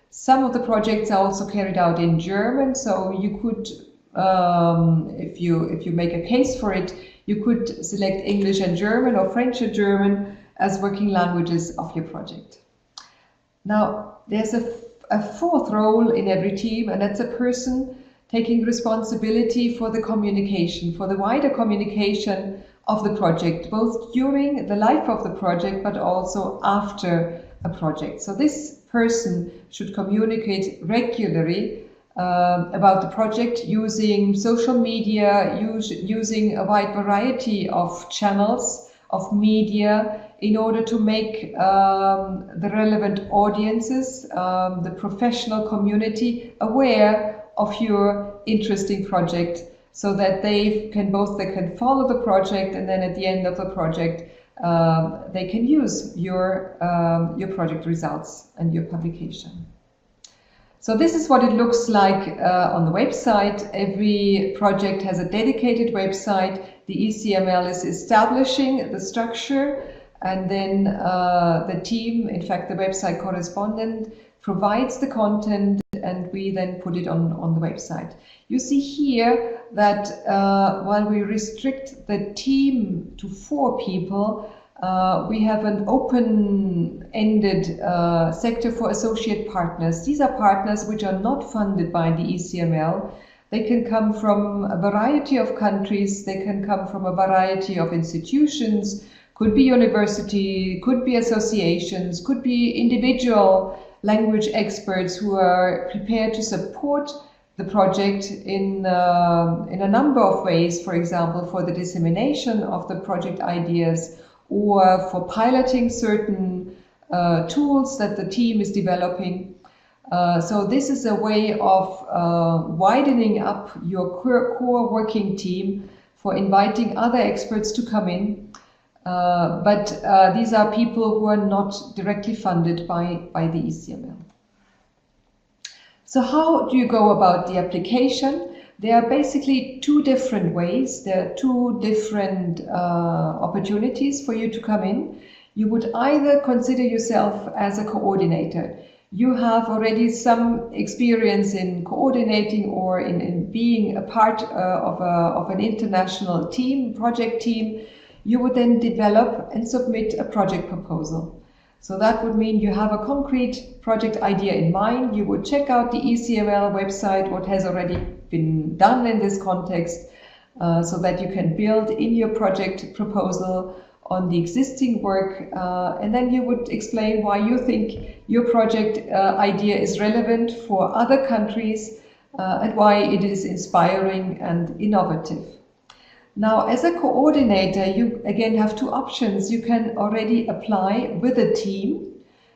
Some of the projects are also carried out in German, so you could, if you make a case for it, you could select English and German or French and German as working languages of your project. Now, there's a 4th role in every team, and that's a person taking responsibility for the communication, for the wider communication of the project, both during the life of the project, but also after a project. So this person should communicate regularly about the project using social media, using a wide variety of channels, of media, in order to make the relevant audiences, the professional community, aware of your interesting project, so that they can follow the project, and then at the end of the project they can use your project results and your publication. So this is what it looks like on the website. Every project has a dedicated website. The ECML is establishing the structure, and then the team, in fact the website correspondent, provides the content, and we then put it on the website. You see here that while we restrict the team to 4 people, we have an open-ended sector for associate partners. These are partners which are not funded by the ECML. They can come from a variety of countries, they can come from a variety of institutions, could be university, could be associations, could be individual language experts who are prepared to support the project in a number of ways, for example, for the dissemination of the project ideas, or for piloting certain tools that the team is developing. So this is a way of widening up your core working team, for inviting other experts to come in. But these are people who are not directly funded by the ECML. So how do you go about the application? There are basically 2 different ways. There are 2 different opportunities for you to come in. You would either consider yourself as a coordinator. You have already some experience in coordinating or in being a part of an international team, project team. You would then develop and submit a project proposal. So that would mean you have a concrete project idea in mind. You would check out the ECML website, what has already been done in this context, so that you can build in your project proposal on the existing work, and then you would explain why you think your project idea is relevant for other countries, and why it is inspiring and innovative. Now, as a coordinator, you again have 2 options. You can already apply with a team.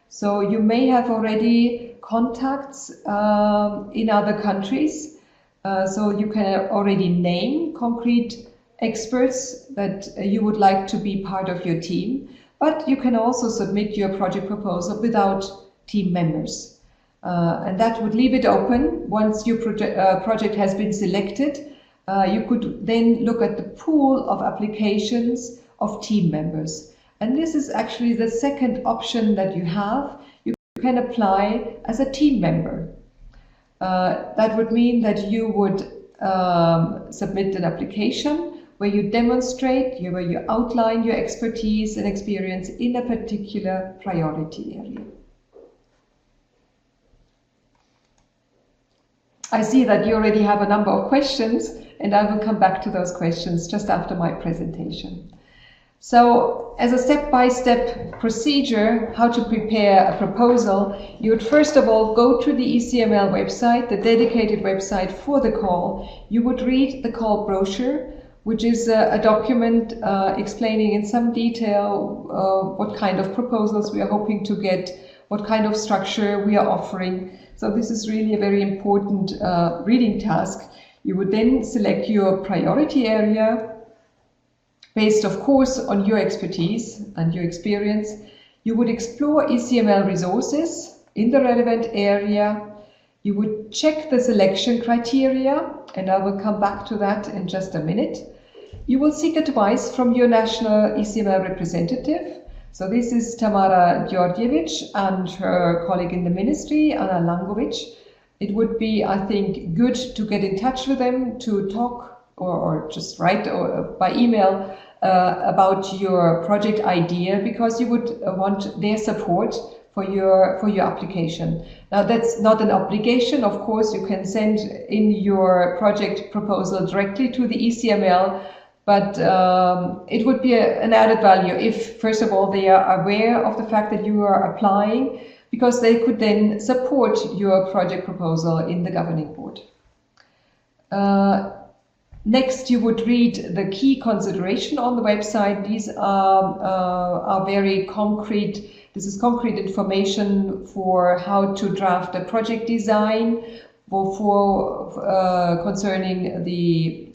So you may have already contacts in other countries. So you can already name concrete experts that you would like to be part of your team. But you can also submit your project proposal without team members. And that would leave it open. Once your project has been selected, you could then look at the pool of applications of team members. And this is actually the second option that you have. You can apply as a team member. That would mean that you would submit an application where you demonstrate, where you outline your expertise and experience in a particular priority area. I see that you already have a number of questions, and I will come back to those questions just after my presentation. So, as a step-by-step procedure, how to prepare a proposal, you would first of all go to the ECML website, the dedicated website for the call. You would read the call brochure, which is a document explaining in some detail what kind of proposals we are hoping to get, what kind of structure we are offering. So this is really a very important reading task. You would then select your priority area, based, of course, on your expertise and your experience. You would explore ECML resources in the relevant area. You would check the selection criteria, and I will come back to that in just a minute. You will seek advice from your national ECML representative. So this is Tamara Đorđević and her colleague in the ministry, Anna Langović. It would be, I think, good to get in touch with them to talk or just write by email about your project idea, because you would want their support for your application. Now, that's not an obligation. Of course, you can send in your project proposal directly to the ECML, but it would be an added value if, first of all, they are aware of the fact that you are applying, because they could then support your project proposal in the governing board. Next, you would read the key consideration on the website. These are very concrete. This is concrete information for how to draft a project design, concerning the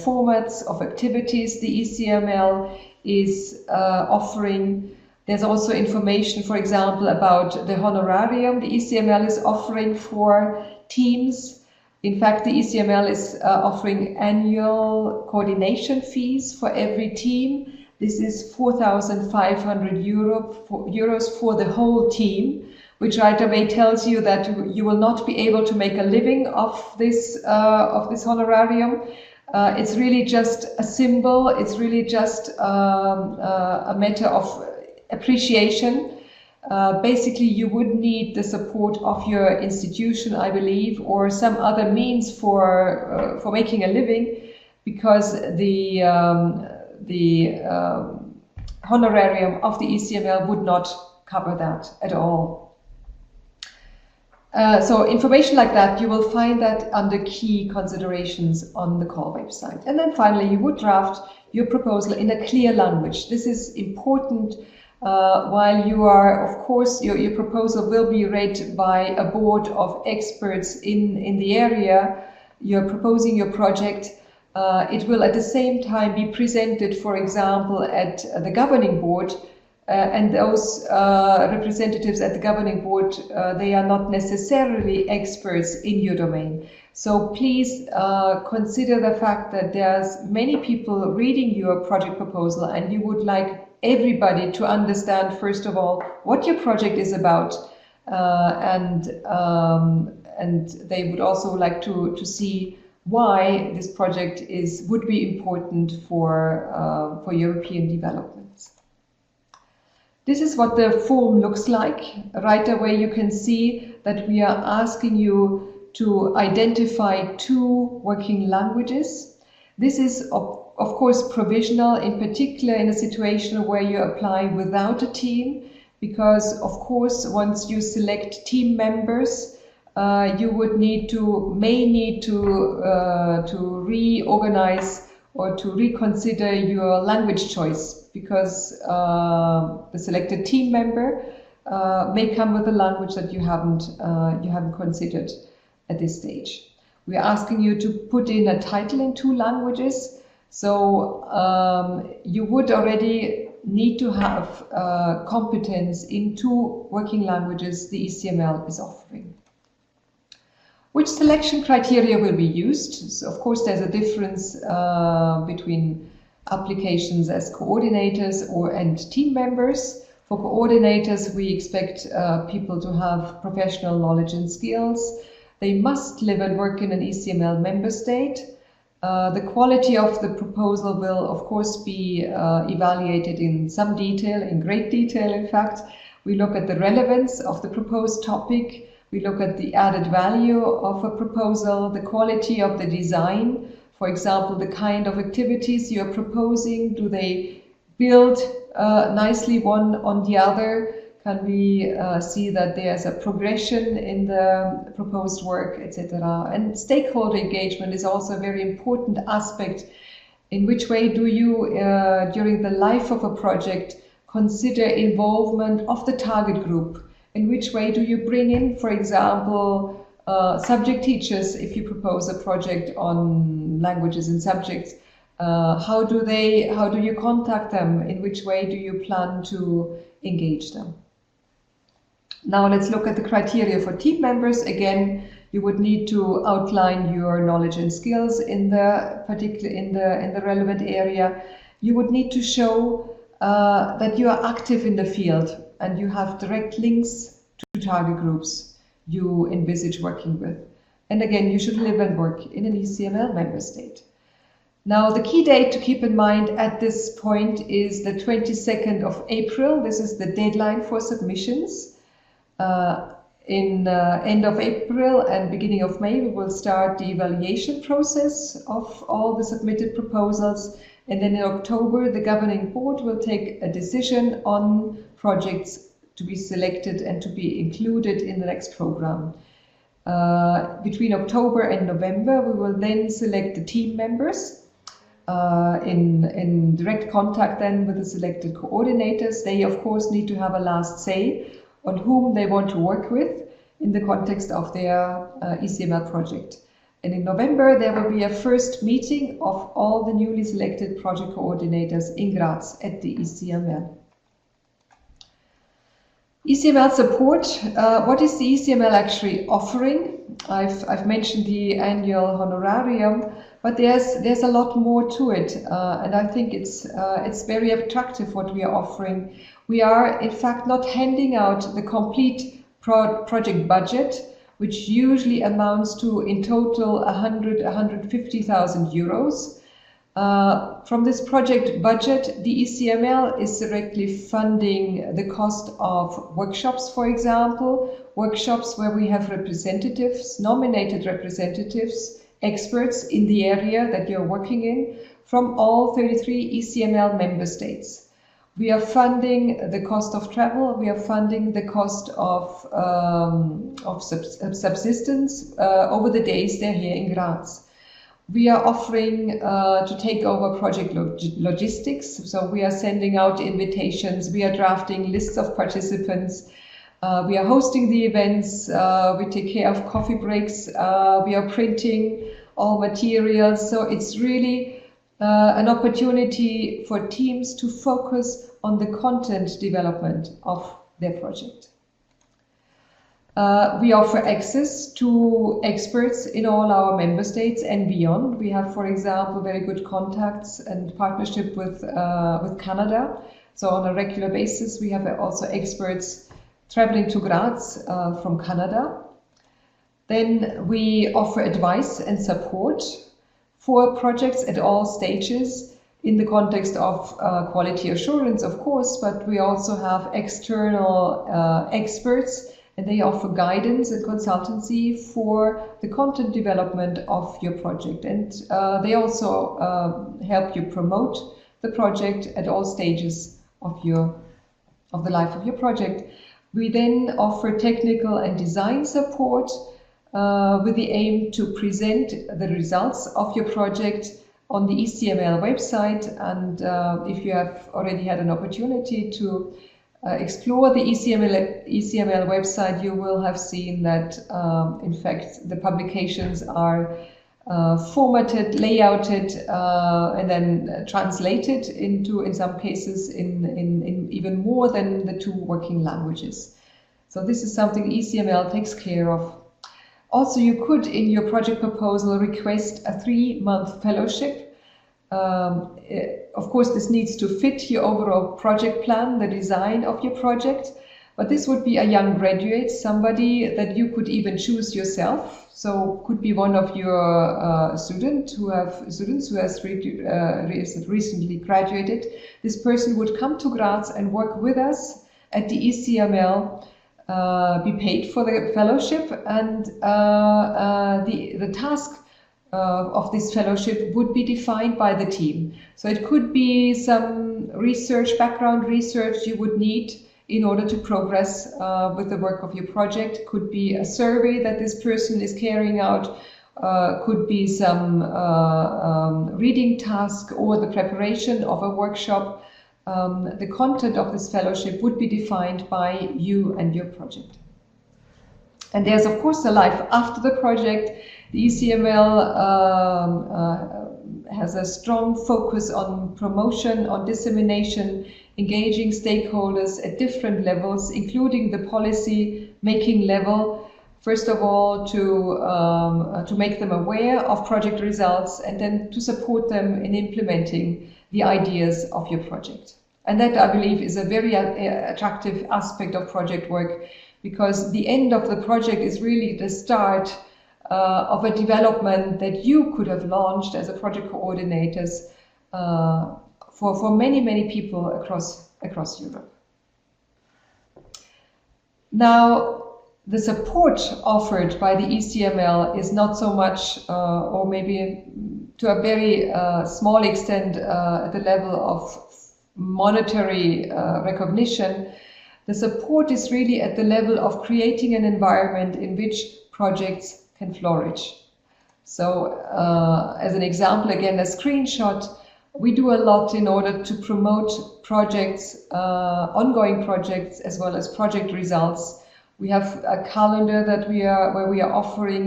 formats of activities the ECML is offering. There's also information, for example, about the honorarium the ECML is offering for teams. In fact, the ECML is offering annual coordination fees for every team. This is 4,500 euros for the whole team, which right away tells you that you will not be able to make a living of this honorarium. It's really just a symbol. It's really just a matter of appreciation. Basically, you would need the support of your institution, I believe, or some other means for making a living, because the honorarium of the ECML would not cover that at all. So information like that, you will find that under key considerations on the call website. And then finally, you would draft your proposal in a clear language. This is important. While you are, of course, your proposal will be read by a board of experts in the area you're proposing your project. It will at the same time be presented, for example, at the governing board, and those representatives at the governing board, they are not necessarily experts in your domain. So please consider the fact that there's many people reading your project proposal, and you would like everybody to understand, first of all, what your project is about, and they would also like to see why this project would be important for European development. This is what the form looks like. Right away you can see that we are asking you to identify 2 working languages. This is of course provisional, in particular in a situation where you apply without a team, because of course once you select team members, you would may need to reorganize or to reconsider your language choice, because the selected team member may come with a language that you haven't considered at this stage. We are asking you to put in a title in 2 languages. So you would already need to have competence in 2 working languages the ECML is offering. Which selection criteria will be used? So of course there's a difference between applications as coordinators and team members. For coordinators, we expect people to have professional knowledge and skills. They must live and work in an ECML member state. The quality of the proposal will, of course, be evaluated in some detail, in great detail, in fact. We look at the relevance of the proposed topic. We look at the added value of a proposal, the quality of the design. For example, the kind of activities you're proposing. Do they build nicely one on the other? Can we see that there's a progression in the proposed work, etc.? And stakeholder engagement is also a very important aspect. In which way do you, during the life of a project, consider involvement of the target group? In which way do you bring in, for example, subject teachers if you propose a project on languages and subjects? How do you contact them? In which way do you plan to engage them? Now let's look at the criteria for team members. Again, you would need to outline your knowledge and skills in the relevant area. You would need to show that you are active in the field and you have direct links to target groups you envisage working with. And again, you should live and work in an ECML member state. Now, the key date to keep in mind at this point is the 22nd of April. This is the deadline for submissions. In end of April and beginning of May, we will start the evaluation process of all the submitted proposals. And then in October, the governing board will take a decision on projects to be selected and to be included in the next program. Between October and November, we will then select the team members in direct contact then with the selected coordinators. They, of course, need to have a last say on whom they want to work with in the context of their ECML project. And in November, there will be a first meeting of all the newly selected project coordinators in Graz at the ECML. ECML support, what is the ECML actually offering? I've mentioned the annual honorarium, but there's a lot more to it, and I think it's very attractive what we are offering. We are in fact not handing out the complete project budget, which usually amounts to in total 150,000 euros. From this project budget, the ECML is directly funding the cost of workshops, for example, workshops where we have representatives, nominated representatives, experts in the area that you're working in from all 33 ECML member states. We are funding the cost of travel, we are funding the cost of subsistence over the days they're here in Graz. We are offering to take over project logistics, so we are sending out invitations, we are drafting lists of participants, we are hosting the events, we take care of coffee breaks, we are printing all materials, so it's really an opportunity for teams to focus on the content development of their project. We offer access to experts in all our member states and beyond. We have, for example, very good contacts and partnership with Canada. So on a regular basis, we have also experts traveling to Graz from Canada. Then we offer advice and support for projects at all stages in the context of quality assurance, of course, but we also have external experts, and they offer guidance and consultancy for the content development of your project. And they also help you promote the project at all stages of the life of your project. We then offer technical and design support with the aim to present the results of your project on the ECML website. And if you have already had an opportunity to explore the ECML website, you will have seen that in fact the publications are formatted, layouted, and then translated into, in some cases, in even more than the 2 working languages. So this is something ECML takes care of. Also, you could, in your project proposal, request a 3-month fellowship. Of course, this needs to fit your overall project plan, the design of your project, but this would be a young graduate, somebody that you could even choose yourself. So could be one of your students who has recently graduated. This person would come to Graz and work with us at the ECML, be paid for the fellowship, and the task of this fellowship would be defined by the team. So it could be some research, background research you would need in order to progress with the work of your project. Could be a survey that this person is carrying out, could be some reading task or the preparation of a workshop. The content of this fellowship would be defined by you and your project. And there's of course a life after the project. The ECML has a strong focus on promotion, on dissemination, engaging stakeholders at different levels, including the policy making level. First of all, to make them aware of project results, and then to support them in implementing the ideas of your project. And that, I believe, is a very attractive aspect of project work, because the end of the project is really the start of a development that you could have launched as a project coordinators for many, many people across Europe. Now, the support offered by the ECML is not so much, or maybe to a very small extent, at the level of monetary recognition. The support is really at the level of creating an environment in which projects can flourish. So as an example, again, a screenshot, we do a lot in order to promote projects, ongoing projects, as well as project results. We have a calendar that where we are offering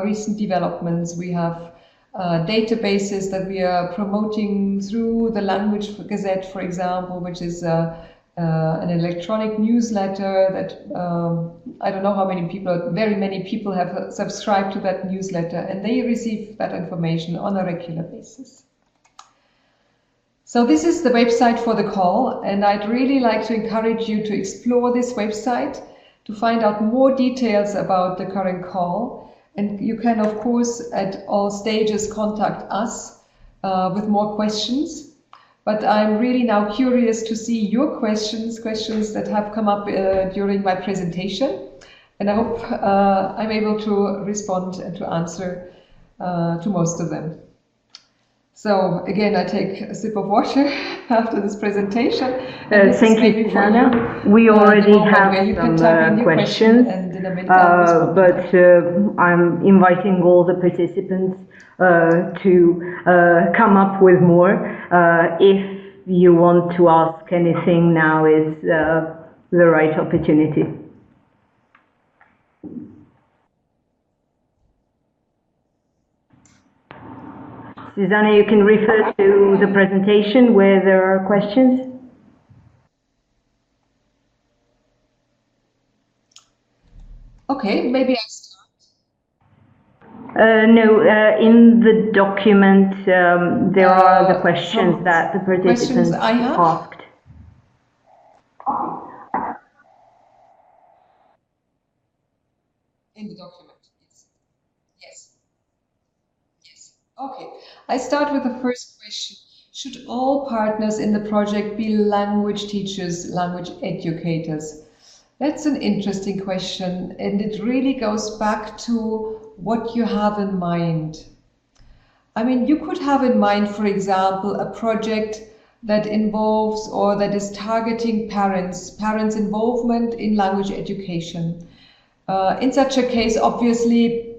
recent developments. We have databases that we are promoting through the Language Gazette, for example, which is an electronic newsletter that I don't know how many people, very many people have subscribed to that newsletter, and they receive that information on a regular basis. So this is the website for the call, and I'd really like to encourage you to explore this website to find out more details about the current call. And you can, of course, at all stages contact us with more questions. But I'm really now curious to see your questions that have come up during my presentation. And I hope I'm able to respond and to answer to most of them. So again, I take a sip of water after this presentation. Thank you, Susanna. We already have some questions, but I'm inviting all the participants to come up with more. If you want to ask anything, now is the right opportunity. Susanna, you can refer to the presentation where there are questions. Okay, maybe I start. No, in the document there are the questions that the participants asked. In the document, yes. Yes. Okay, I start with the first question. Should all partners in the project be language teachers, language educators? That's an interesting question, and it really goes back to what you have in mind. I mean, you could have in mind, for example, a project that involves or that is targeting parents' involvement in language education. In such a case, obviously,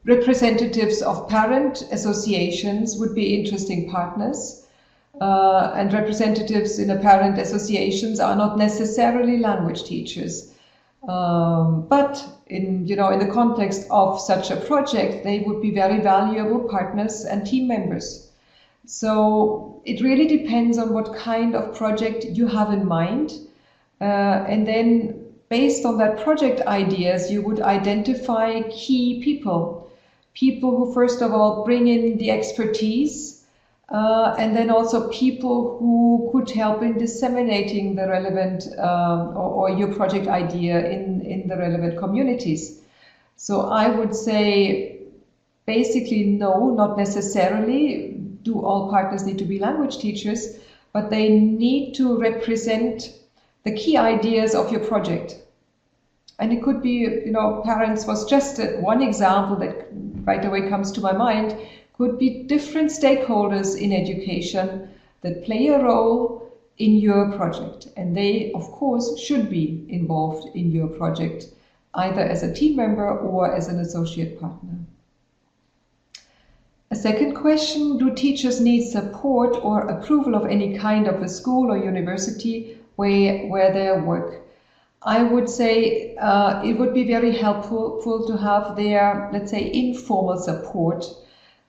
representatives of parent associations would be interesting partners. And representatives in a parent associations are not necessarily language teachers. But in the context of such a project, they would be very valuable partners and team members. So it really depends on what kind of project you have in mind. And then based on that project ideas, you would identify key people who first of all bring in the expertise, and then also people who could help in disseminating the relevant or your project idea in the relevant communities. So I would say basically no, not necessarily do all partners need to be language teachers, but they need to represent the key ideas of your project. And it could be, parents was just one example that right away comes to my mind, could be different stakeholders in education that play a role in your project. And they, of course, should be involved in your project, either as a team member or as an associate partner. A second question, do teachers need support or approval of any kind of a school or university where they work? I would say it would be very helpful to have their, let's say, informal support,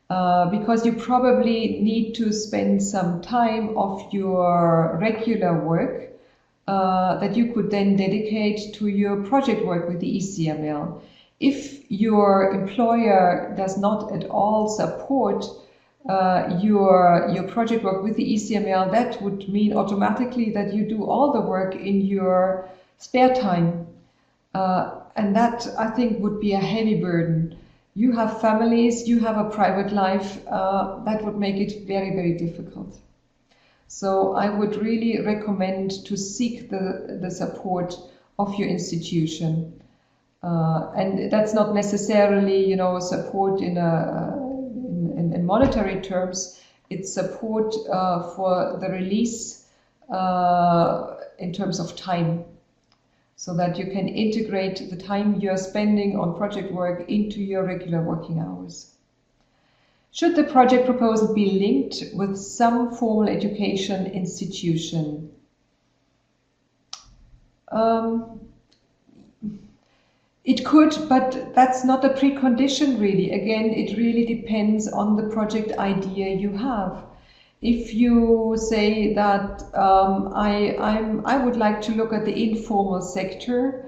because you probably need to spend some time of your regular work that you could then dedicate to your project work with the ECML. If your employer does not at all support your project work with the ECML, that would mean automatically that you do all the work in your spare time. And that, I think, would be a heavy burden. You have families, you have a private life, that would make it very, very difficult. So I would really recommend to seek the support of your institution. And that's not necessarily, support in monetary terms. It's support for the release in terms of time. so that you can integrate the time you're spending on project work into your regular working hours. Should the project proposal be linked with some formal education institution? It could, but that's not a precondition really. Again, it really depends on the project idea you have. If you say that I would like to look at the informal sector,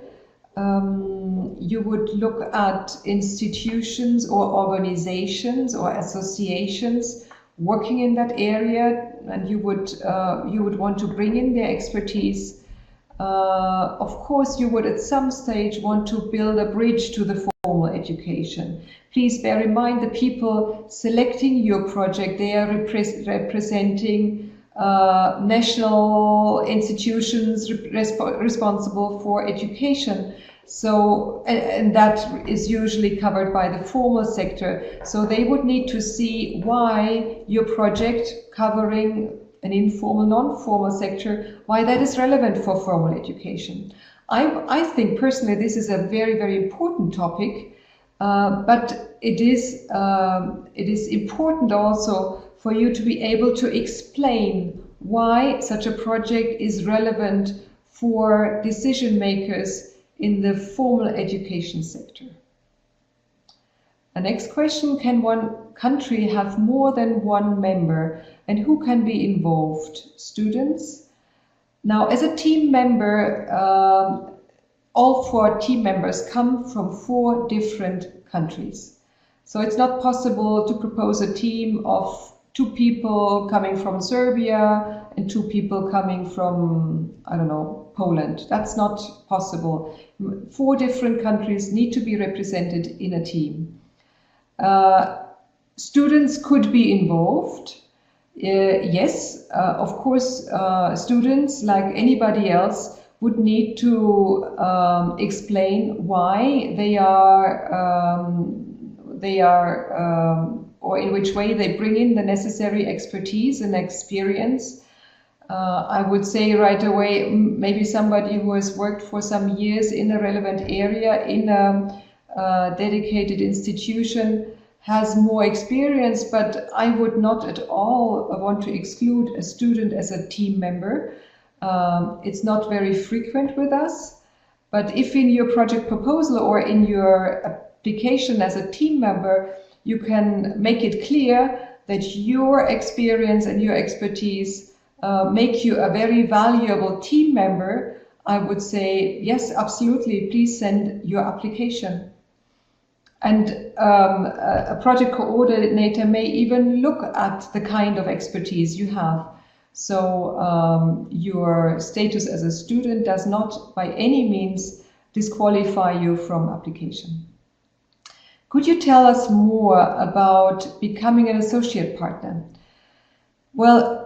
you would look at institutions or organizations or associations working in that area, and you would want to bring in their expertise. Of course, you would at some stage want to build a bridge to the formal education. Please bear in mind the people selecting your project, they are representing national institutions responsible for education. So, and that is usually covered by the formal sector. So they would need to see why your project covering an informal, non-formal sector, why that is relevant for formal education. I think personally this is a very, very important topic, but it is important also for you to be able to explain why such a project is relevant for decision makers in the formal education sector. The next question, can one country have more than one member, and who can be involved? Students? Now, as a team member, all 4 team members come from 4 different countries. So it's not possible to propose a team of 2 people coming from Serbia and 2 people coming from, I don't know, Poland. That's not possible. 4 different countries need to be represented in a team. Students could be involved. Yes, of course, students, like anybody else, would need to explain why they are, or in which way they bring in the necessary expertise and experience. I would say right away, maybe somebody who has worked for some years in a relevant area, in a dedicated institution, has more experience, but I would not at all want to exclude a student as a team member. It's not very frequent with us, but if in your project proposal or in your application as a team member, you can make it clear that your experience and your expertise make you a very valuable team member, I would say, yes, absolutely, please send your application. And a project coordinator may even look at the kind of expertise you have. So your status as a student does not by any means disqualify you from application. Could you tell us more about becoming an associate partner? Well,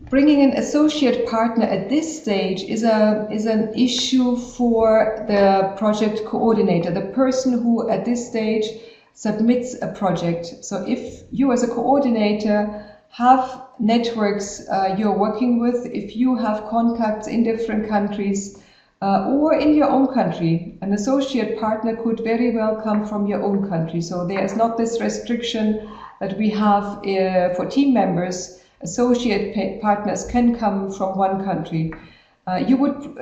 bringing an associate partner at this stage is an issue for the project coordinator, the person who at this stage submits a project. So if you as a coordinator have networks you're working with, if you have contacts in different countries or in your own country, an associate partner could very well come from your own country. So there is not this restriction that we have for team members. Associate partners can come from one country. You would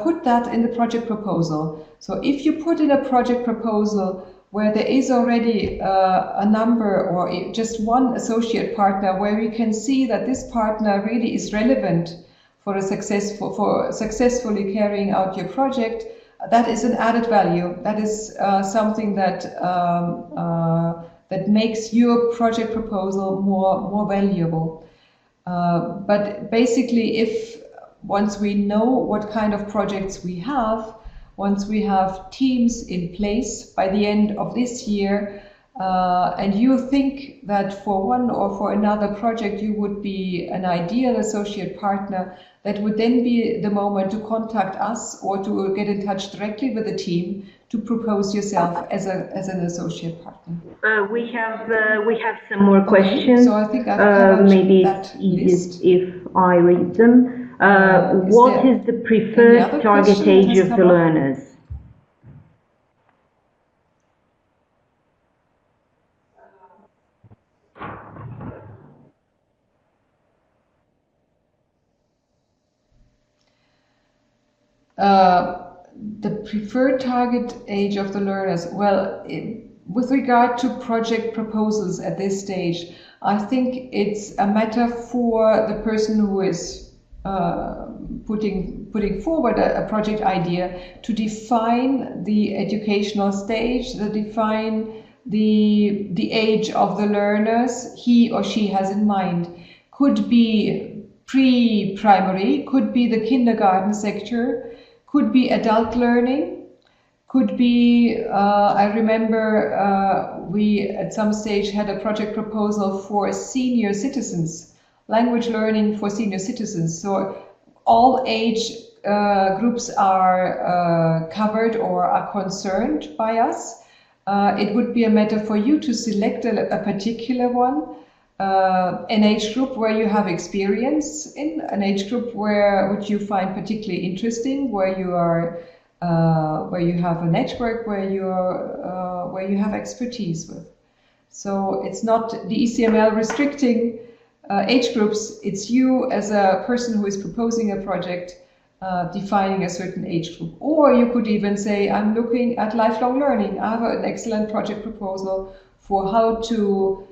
put that in the project proposal. So if you put in a project proposal where there is already a number or just one associate partner, where you can see that this partner really is relevant for successfully carrying out your project, that is an added value. That is something that that makes your project proposal more valuable. But basically, if once we know what kind of projects we have, once we have teams in place by the end of this year, and you think that for one or for another project you would be an ideal associate partner, that would then be the moment to contact us or to get in touch directly with the team to propose yourself as an associate partner. We have some more questions. So I think I've covered maybe that it's easiest list. if I read them. What is the preferred target age of the learners? The preferred target age of the learners, well, with regard to project proposals at this stage, I think it's a matter for the person who is putting forward a project idea to define the educational stage, to define the age of the learners he or she has in mind. Could be pre-primary, could be the kindergarten sector, could be adult learning, could be, I remember we at some stage had a project proposal for senior citizens, language learning for senior citizens. So all age groups are covered or are concerned by us. It would be a matter for you to select a particular one, an age group where you have experience in, an age group which you find particularly interesting, where you are, where you have a network, where you have expertise with. So it's not the ECML restricting age groups. It's you as a person who is proposing a project defining a certain age group. Or you could even say, I'm looking at lifelong learning. I have an excellent project proposal for how to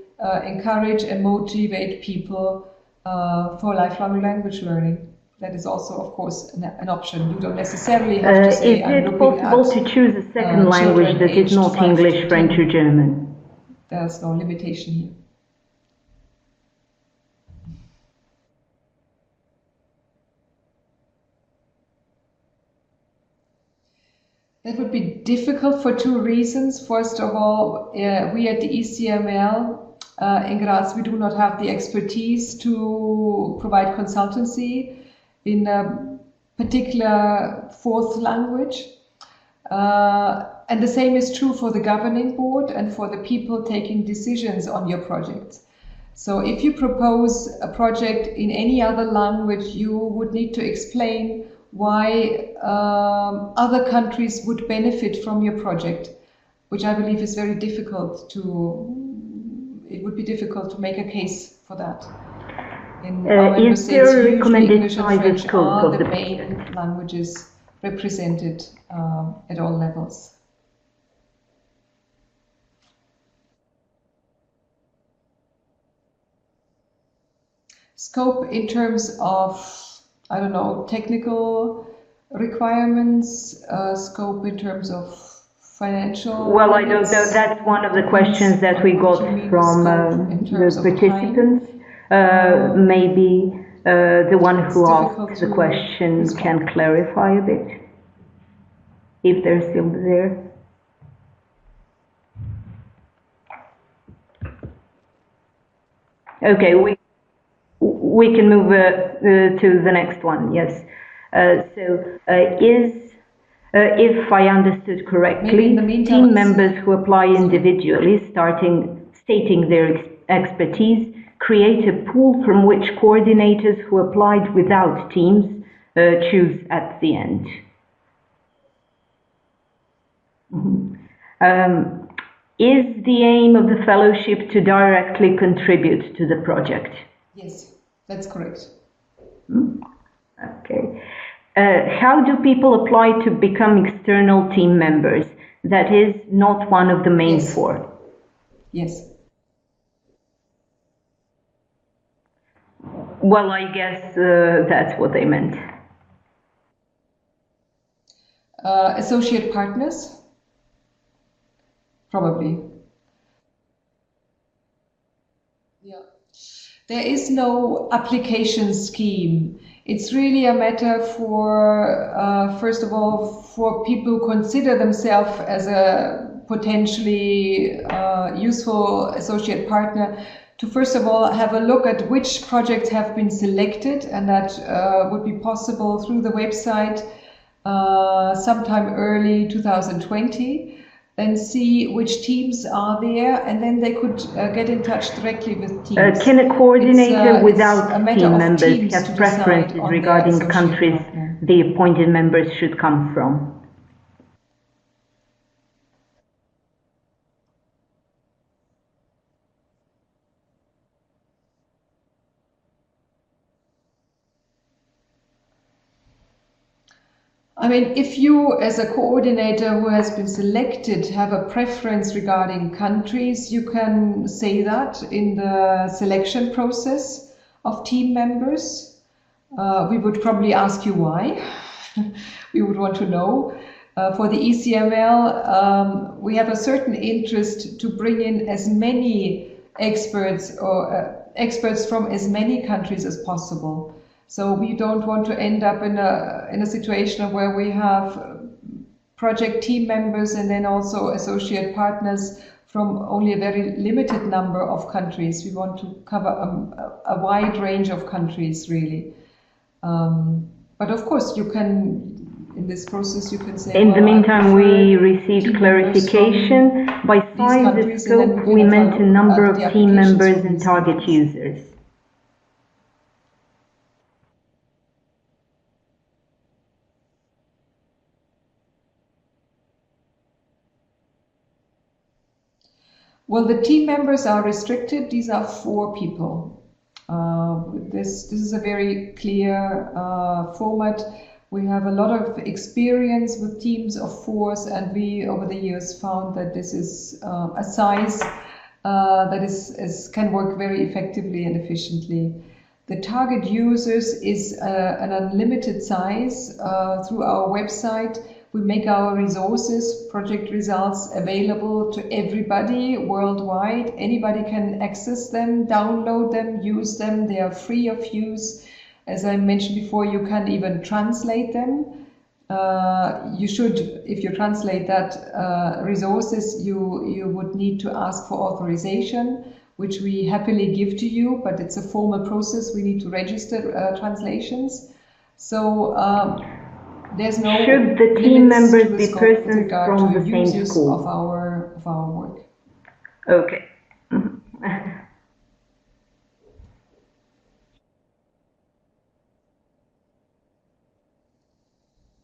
encourage and motivate people for lifelong language learning. That is also, of course, an option. You don't necessarily have to say, I'm looking at... Is it possible to choose a second language that is not English, French or German? There's no limitation here. That would be difficult for two reasons. First of all, we at the ECML in Graz, we do not have the expertise to provide consultancy in a particular fourth language. And the same is true for the governing board and for the people taking decisions on your projects. So if you propose a project in any other language, you would need to explain why other countries would benefit from your project, which I believe is very difficult it would be difficult to make a case for that. In our is there a recommended English and size French of scope are of the the main languages represented at all levels. Scope in terms of, I don't know, technical requirements, scope in terms of financial... Well, I don't know, that's one of the questions that we got from the participants. Maybe the one who asked the question can clarify a bit, if they're still there. Okay, we can move to the next one, yes. If I understood correctly, team members who apply individually, stating their expertise, create a pool from which coordinators who applied without teams choose at the end. Is the aim of the fellowship to directly contribute to the project? Yes, that's correct. Okay. How do people apply to become external team members? That is not one of the main four. Yes. Well, I guess that's what they meant. Associate partners? Probably. Yeah. There is no application scheme. It's really a matter for, first of all, for people who consider themselves as a potentially useful associate partner to first of all have a look at which projects have been selected, and that would be possible through the website sometime early 2020. then see which teams are there, and then they could get in touch directly with teams. Can a coordinator without a matter team of members teams have to decide preferences on their regarding associate countries partner. the appointed members should come from? I mean, if you, as a coordinator who has been selected, have a preference regarding countries, you can say that in the selection process of team members. We would probably ask you why. We would want to know. For the ECML, we have a certain interest to bring in as many experts or experts from as many countries as possible. So we don't want to end up in a situation where we have project team members and then also associate partners from only a very limited number of countries. We want to cover a wide range of countries, really. But of course, you can, in this process, you can say. In the meantime, we received clarification. By size and scope, we meant a number of team members and target users. Well, the team members are restricted. These are 4 people. This is a very clear format. We have a lot of experience with teams of 4s, and we, over the years, found that this is a size that can work very effectively and efficiently. The target users is an unlimited size. Through our website, we make our resources, project results, available to everybody worldwide. Anybody can access them, download them, use them. They are free of use. As I mentioned before, you can even translate them. You should, if you translate that resources, you would need to ask for authorization, which we happily give to you, but it's a formal process. We need to register translations. So there's no should the team members be persons from the same users school of our work. Okay.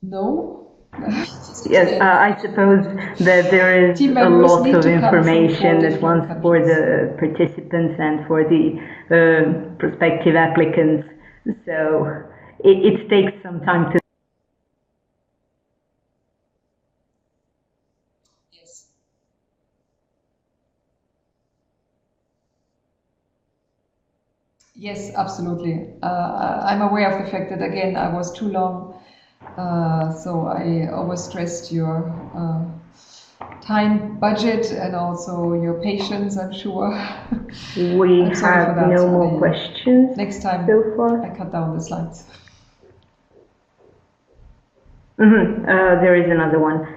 No. Yes, I suppose that there is a lot of information at once for the participants and for the prospective applicants, so it takes some time to. Yes, absolutely. I'm aware of the fact that, again, I was too long, so I overstressed your time budget and also your patience, I'm sure. We have no more questions. Next time, so far. I cut down the slides. There is another one.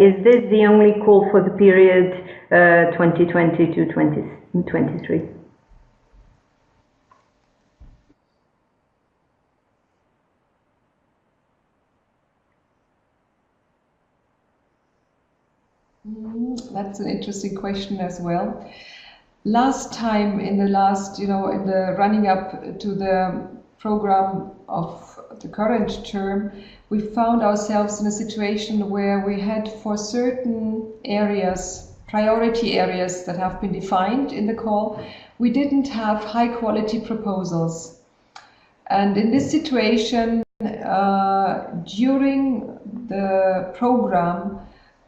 Is this the only call for the period 2020 to 2023? That's an interesting question as well. Last time, in the running up to the program of the current term, we found ourselves in a situation where we had, for certain areas, priority areas that have been defined in the call, we didn't have high quality proposals. And in this situation, during the program,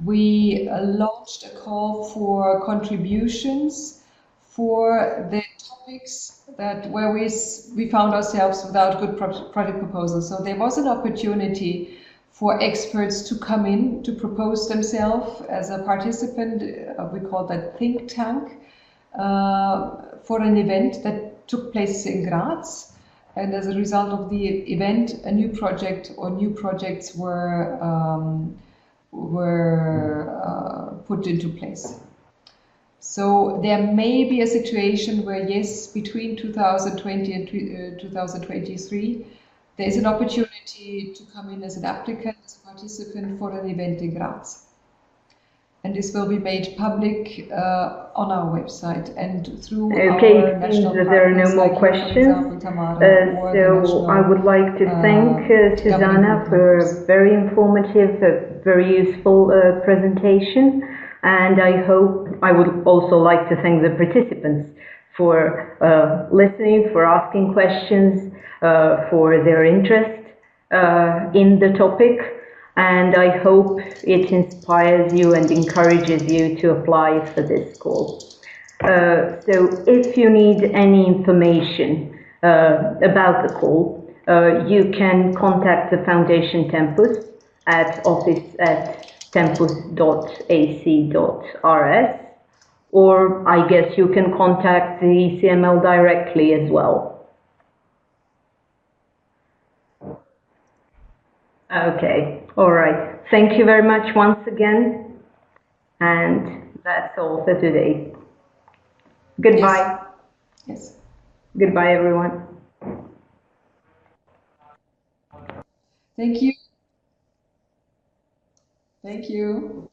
we launched a call for contributions for the topics where we found ourselves without good project proposals. So there was an opportunity for experts to come in to propose themselves as a participant. We call that think tank, for an event that took place in Graz. And as a result of the event, a new project or new projects were put into place. So there may be a situation where, yes, between 2020 and 2023, there is an opportunity to come in as an applicant, as a participant for an event in Graz. and this will be made public on our website and through Okay, our it seems national that there are no partners, more like questions. for example, Tamara, or the So national, I would like to thank Susanna governing for groups. a very informative, very useful presentation. And I would also like to thank the participants for listening, for asking questions, for their interest in the topic. And I hope it inspires you and encourages you to apply for this call. So if you need any information about the call, you can contact the Foundation Tempus at office@tempus.ac.rs, or I guess you can contact the ECML directly as well. Okay, all right. Thank you very much once again, and that's all for today. Goodbye. Yes. Goodbye, everyone. Thank you. Thank you.